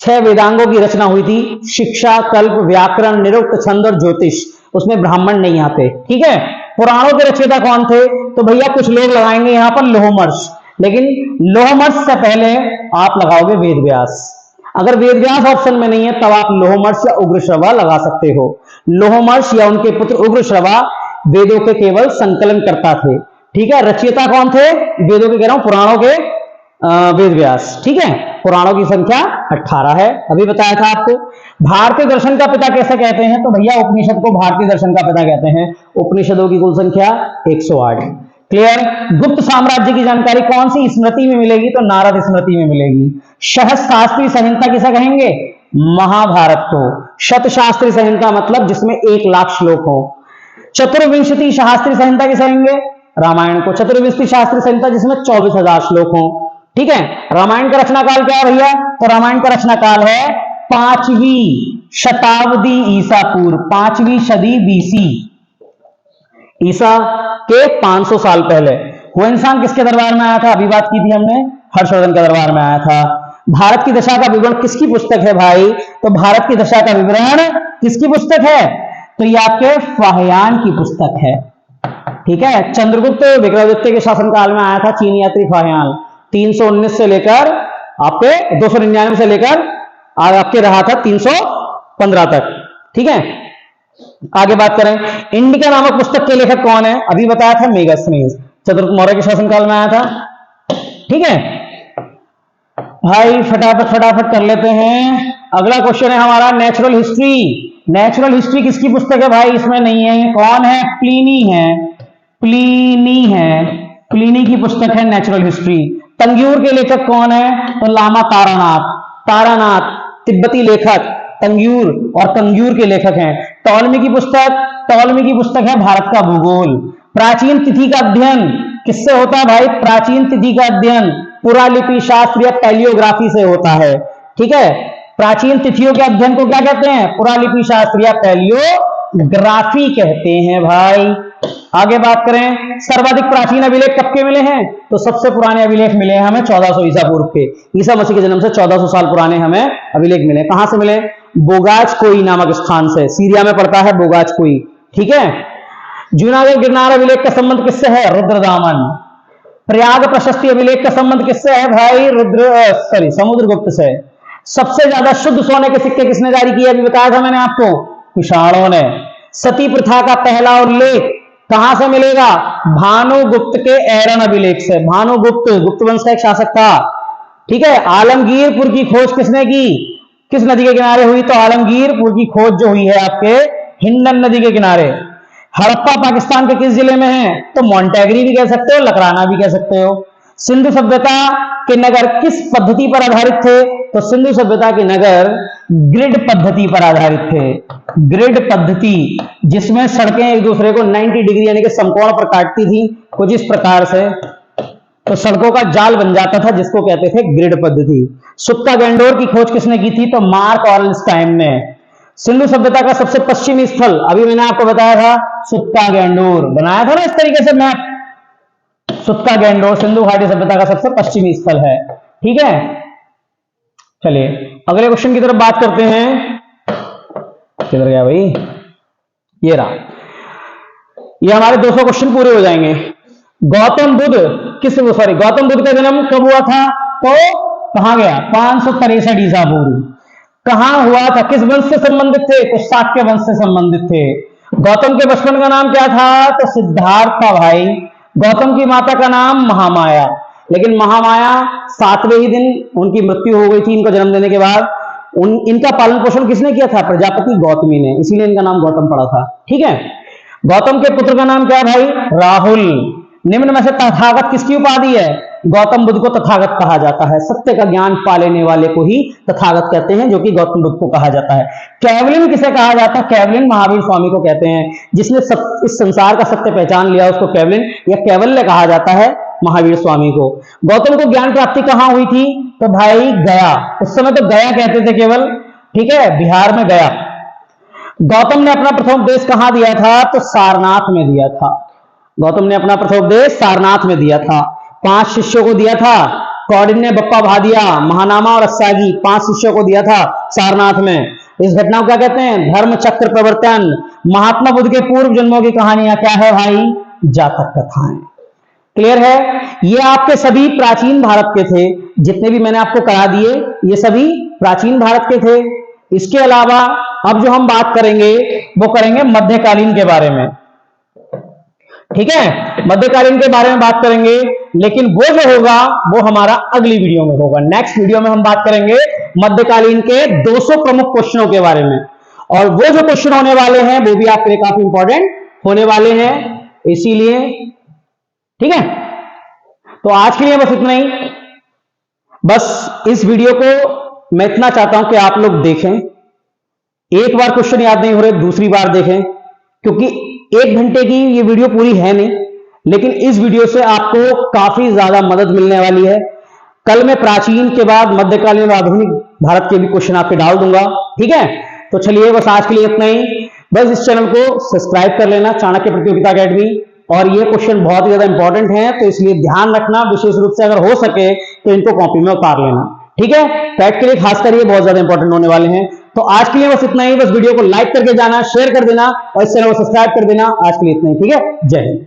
6 वेदांगों की रचना हुई थी, शिक्षा, कल्प, व्याकरण, निरुक्त, छंद और ज्योतिष। उसमें ब्राह्मण नहीं आते। ठीक है, पुराणों के रचयिता कौन थे? तो भैया कुछ लोग लगाएंगे यहां पर लोहमर्ष, लेकिन लोहमर्ष से पहले आप लगाओगे वेदव्यास। अगर वेदव्यास ऑप्शन में नहीं है तब आप लोहमर्ष या उग्रश्रवा लगा सकते हो। लोहमर्ष या उनके पुत्र उग्रश्रवा वेदों के केवल संकलन करता थे। ठीक है, रचयिता कौन थे? वेदों के कह रहा हूं, पुराणों के वेदव्यास। ठीक है, पुराणों की संख्या 18 है, अभी बताया था आपको। भारतीय दर्शन का पिता कैसे कहते हैं? तो भैया उपनिषद को भारतीय दर्शन का पिता कहते हैं। उपनिषदों की कुल संख्या 108। क्लियर? गुप्त साम्राज्य की जानकारी कौन सी स्मृति में मिलेगी? तो नारद स्मृति में मिलेगी। सहस्त्रास्त्री संहिता किसे कहेंगे? महाभारत को। शतशास्त्री संहिता मतलब जिसमें 1,00,000 श्लोक हो। चतुर्विंशति शास्त्री संहिता किसे कहेंगे? रामायण को। चतुर्विंशति शास्त्री संहिता जिसमें 24,000 श्लोक हो। ठीक है, रामायण का रचना काल क्या है भैया? तो रामायण का रचना काल है 5वीं शताब्दी ईसा पूर्व, 5वीं सदी बीसी, ईसा के 500 साल पहले। हुएनसांग किसके दरबार में आया था? अभी बात की थी हमने, हर्षवर्धन के दरबार में आया था। भारत की दशा का विवरण किसकी पुस्तक है भाई? तो भारत की दशा का विवरण किसकी पुस्तक है? तो ये आपके फाहियान की पुस्तक है। ठीक है, चंद्रगुप्त विक्रमादित्य के शासनकाल में आया था चीनी यात्री फाहियान। 319 से लेकर आपके 299 से लेकर आपके रहा था 315 तक। ठीक है, आगे बात करें, इंडिका नामक पुस्तक के लेखक कौन है? अभी बताया था मेगास्थनीज, चंद्रगुप्त मौर्य के शासनकाल में आया था। ठीक है भाई, फटाफट कर लेते हैं। अगला क्वेश्चन है हमारा नेचुरल हिस्ट्री। नेचुरल हिस्ट्री किसकी पुस्तक है भाई? इसमें नहीं है। कौन है? प्लीनी है। प्लीनी है, प्लीनी की पुस्तक है नेचुरल हिस्ट्री। तंग्यूर के लेखक कौन है? तो लामा तारानाथ। तारानाथ तिब्बती लेखक तंग्यूर और कंग्यूर के लेखक हैं। टॉलमी की पुस्तक है भारत का भूगोल। प्राचीन तिथि का अध्ययन किससे होता है भाई? प्राचीन तिथि का अध्ययन पुरालिपि शास्त्र या पैलियोग्राफी से होता है। ठीक है, प्राचीन तिथियों के अध्ययन को क्या कहते हैं? पुरालिपि शास्त्र या पैलियोग्राफी कहते हैं भाई। आगे बात करें, सर्वाधिक प्राचीन अभिलेख कब के मिले हैं? तो सबसे पुराने अभिलेख मिले हैं हमें 1400 ईसा पूर्व के। ईसा मसीह के जन्म से 1400 साल पुराने हमें अभिलेख मिले। कहां से मिले? बोगाचकोई नामक स्थान से, सीरिया में पड़ता है बोगाचकोई। ठीक है, जूनागढ़ गिरनार अभिलेख का संबंध किससे है? रुद्रदामन। प्रयाग प्रशस्ति अभिलेख का संबंध किससे है भाई? समुद्रगुप्त से। सबसे ज्यादा शुद्ध सोने के सिक्के किसने जारी किए? अभी बताया था मैंने आपको, कुषाणों ने। सती प्रथा का पहला उल्लेख कहां से मिलेगा? भानुगुप्त के एरन अभिलेख से। भानुगुप्त गुप्त वंश का एक शासक था। ठीक है, आलमगीरपुर की खोज किसने की? किस नदी के किनारे हुई? तो आलमगीरपुर की खोज जो हुई है आपके हिंडन नदी के किनारे। हड़प्पा पाकिस्तान के किस जिले में है? तो मोंटेगरी भी कह सकते हो, लकराना भी कह सकते हो। सिंधु सभ्यता के नगर किस पद्धति पर आधारित थे? तो सिंधु सभ्यता के नगर ग्रिड पद्धति पर आधारित थे। ग्रिड पद्धति, जिसमें सड़कें एक दूसरे को 90 डिग्री यानी कि समकोण पर काटती थी कुछ इस प्रकार से, तो सड़कों का जाल बन जाता था, जिसको कहते थे ग्रिड पद्धति। सुक्का गैंडोर की खोज किसने की थी? तो मार्क ऑरेंस्टाइन ने। सिंधु सभ्यता का सबसे पश्चिमी स्थल, अभी मैंने आपको बताया था सुत्ता गैंडोर, बनाया था ना इस तरीके से मैप, सुत्ता गैंडोर सिंधु घाटी सभ्यता का सबसे पश्चिमी स्थल है। ठीक है, चलिए अगले क्वेश्चन की तरफ बात करते हैं। किधर गया भाई, ये रहा, ये हमारे 200 क्वेश्चन पूरे हो जाएंगे। गौतम बुद्ध का जन्म कब हुआ था, तो कहां गया, 563 ईसा पूर्व। कहां हुआ था, किस वंश से संबंधित थे, तो शाक्य वंश से संबंधित थे। गौतम के बचपन का नाम क्या था, तो सिद्धार्थ था भाई। गौतम की माता का नाम महामाया, लेकिन महामाया 7वें ही दिन उनकी मृत्यु हो गई थी इनको जन्म देने के बाद। इनका पालन पोषण किसने किया था, प्रजापति गौतमी ने, इसीलिए इनका नाम गौतम पड़ा था। ठीक है, गौतम के पुत्र का नाम क्या है भाई, राहुल। निम्न में से तथागत किसकी उपाधि है, गौतम बुद्ध को तथागत कहा जाता है। सत्य का ज्ञान पा लेने वाले को ही तथागत कहते हैं, जो कि गौतम बुद्ध को कहा जाता है। कैवलिन किसे कहा जाता है, कैवलिन महावीर स्वामी को कहते हैं। जिसने इस संसार का सत्य पहचान लिया उसको कैवलिन या कैवल्य कहा जाता है, महावीर स्वामी को। गौतम को ज्ञान प्राप्ति कहां हुई थी, तो भाई गया, उस समय तो गया कहते थे केवल, ठीक है, बिहार में गया। गौतम ने अपना प्रथम उपदेश कहां दिया था, तो सारनाथ में दिया था। गौतम ने अपना प्रथम उपदेश सारनाथ में दिया था। 5 शिष्यों को दिया था, कौंडिन्य, बप्पा भादिया, महानामा और अस्सागी, 5 शिष्यों को दिया था सारनाथ में। इस घटना को क्या कहते हैं, धर्म चक्र प्रवर्तन। महात्मा बुद्ध के पूर्व जन्मों की कहानियां क्या है भाई, जातक कथाएं। क्लियर है, ये आपके सभी प्राचीन भारत के थे, जितने भी मैंने आपको करा दिए ये सभी प्राचीन भारत के थे। इसके अलावा अब जो हम बात करेंगे वो करेंगे मध्यकालीन के बारे में। ठीक है, मध्यकालीन के बारे में बात करेंगे, लेकिन वो जो होगा वो हमारा अगली वीडियो में होगा। नेक्स्ट वीडियो में हम बात करेंगे मध्यकालीन के 200 प्रमुख क्वेश्चनों के बारे में, और वो जो क्वेश्चन होने वाले हैं वो भी आपके लिए काफी इंपॉर्टेंट होने वाले हैं, इसीलिए ठीक है। तो आज के लिए बस इतना ही। बस इस वीडियो को मैं इतना चाहता हूं कि आप लोग देखें, एक बार क्वेश्चन याद नहीं हो रहे दूसरी बार देखें, क्योंकि 1 घंटे की ये वीडियो पूरी है नहीं, लेकिन इस वीडियो से आपको काफी ज्यादा मदद मिलने वाली है। कल मैं प्राचीन के बाद मध्यकालीन और आधुनिक भारत के भी क्वेश्चन आपके डाल दूंगा। ठीक है, तो चलिए बस आज के लिए इतना ही। बस इस चैनल को सब्सक्राइब कर लेना, चाणक्य प्रतियोगिता अकेडमी, और ये क्वेश्चन बहुत ही ज्यादा इंपॉर्टेंट है, तो इसलिए ध्यान रखना, विशेष रूप से अगर हो सके तो इनको कॉपी में उतार लेना। ठीक है, कैट के लिए खासकर ये बहुत ज्यादा इंपॉर्टेंट होने वाले हैं। तो आज के लिए बस इतना ही। बस वीडियो को लाइक करके जाना, शेयर कर देना और इस चैनल को सब्सक्राइब कर देना। आज के लिए इतना ही, ठीक है, जय हिंद।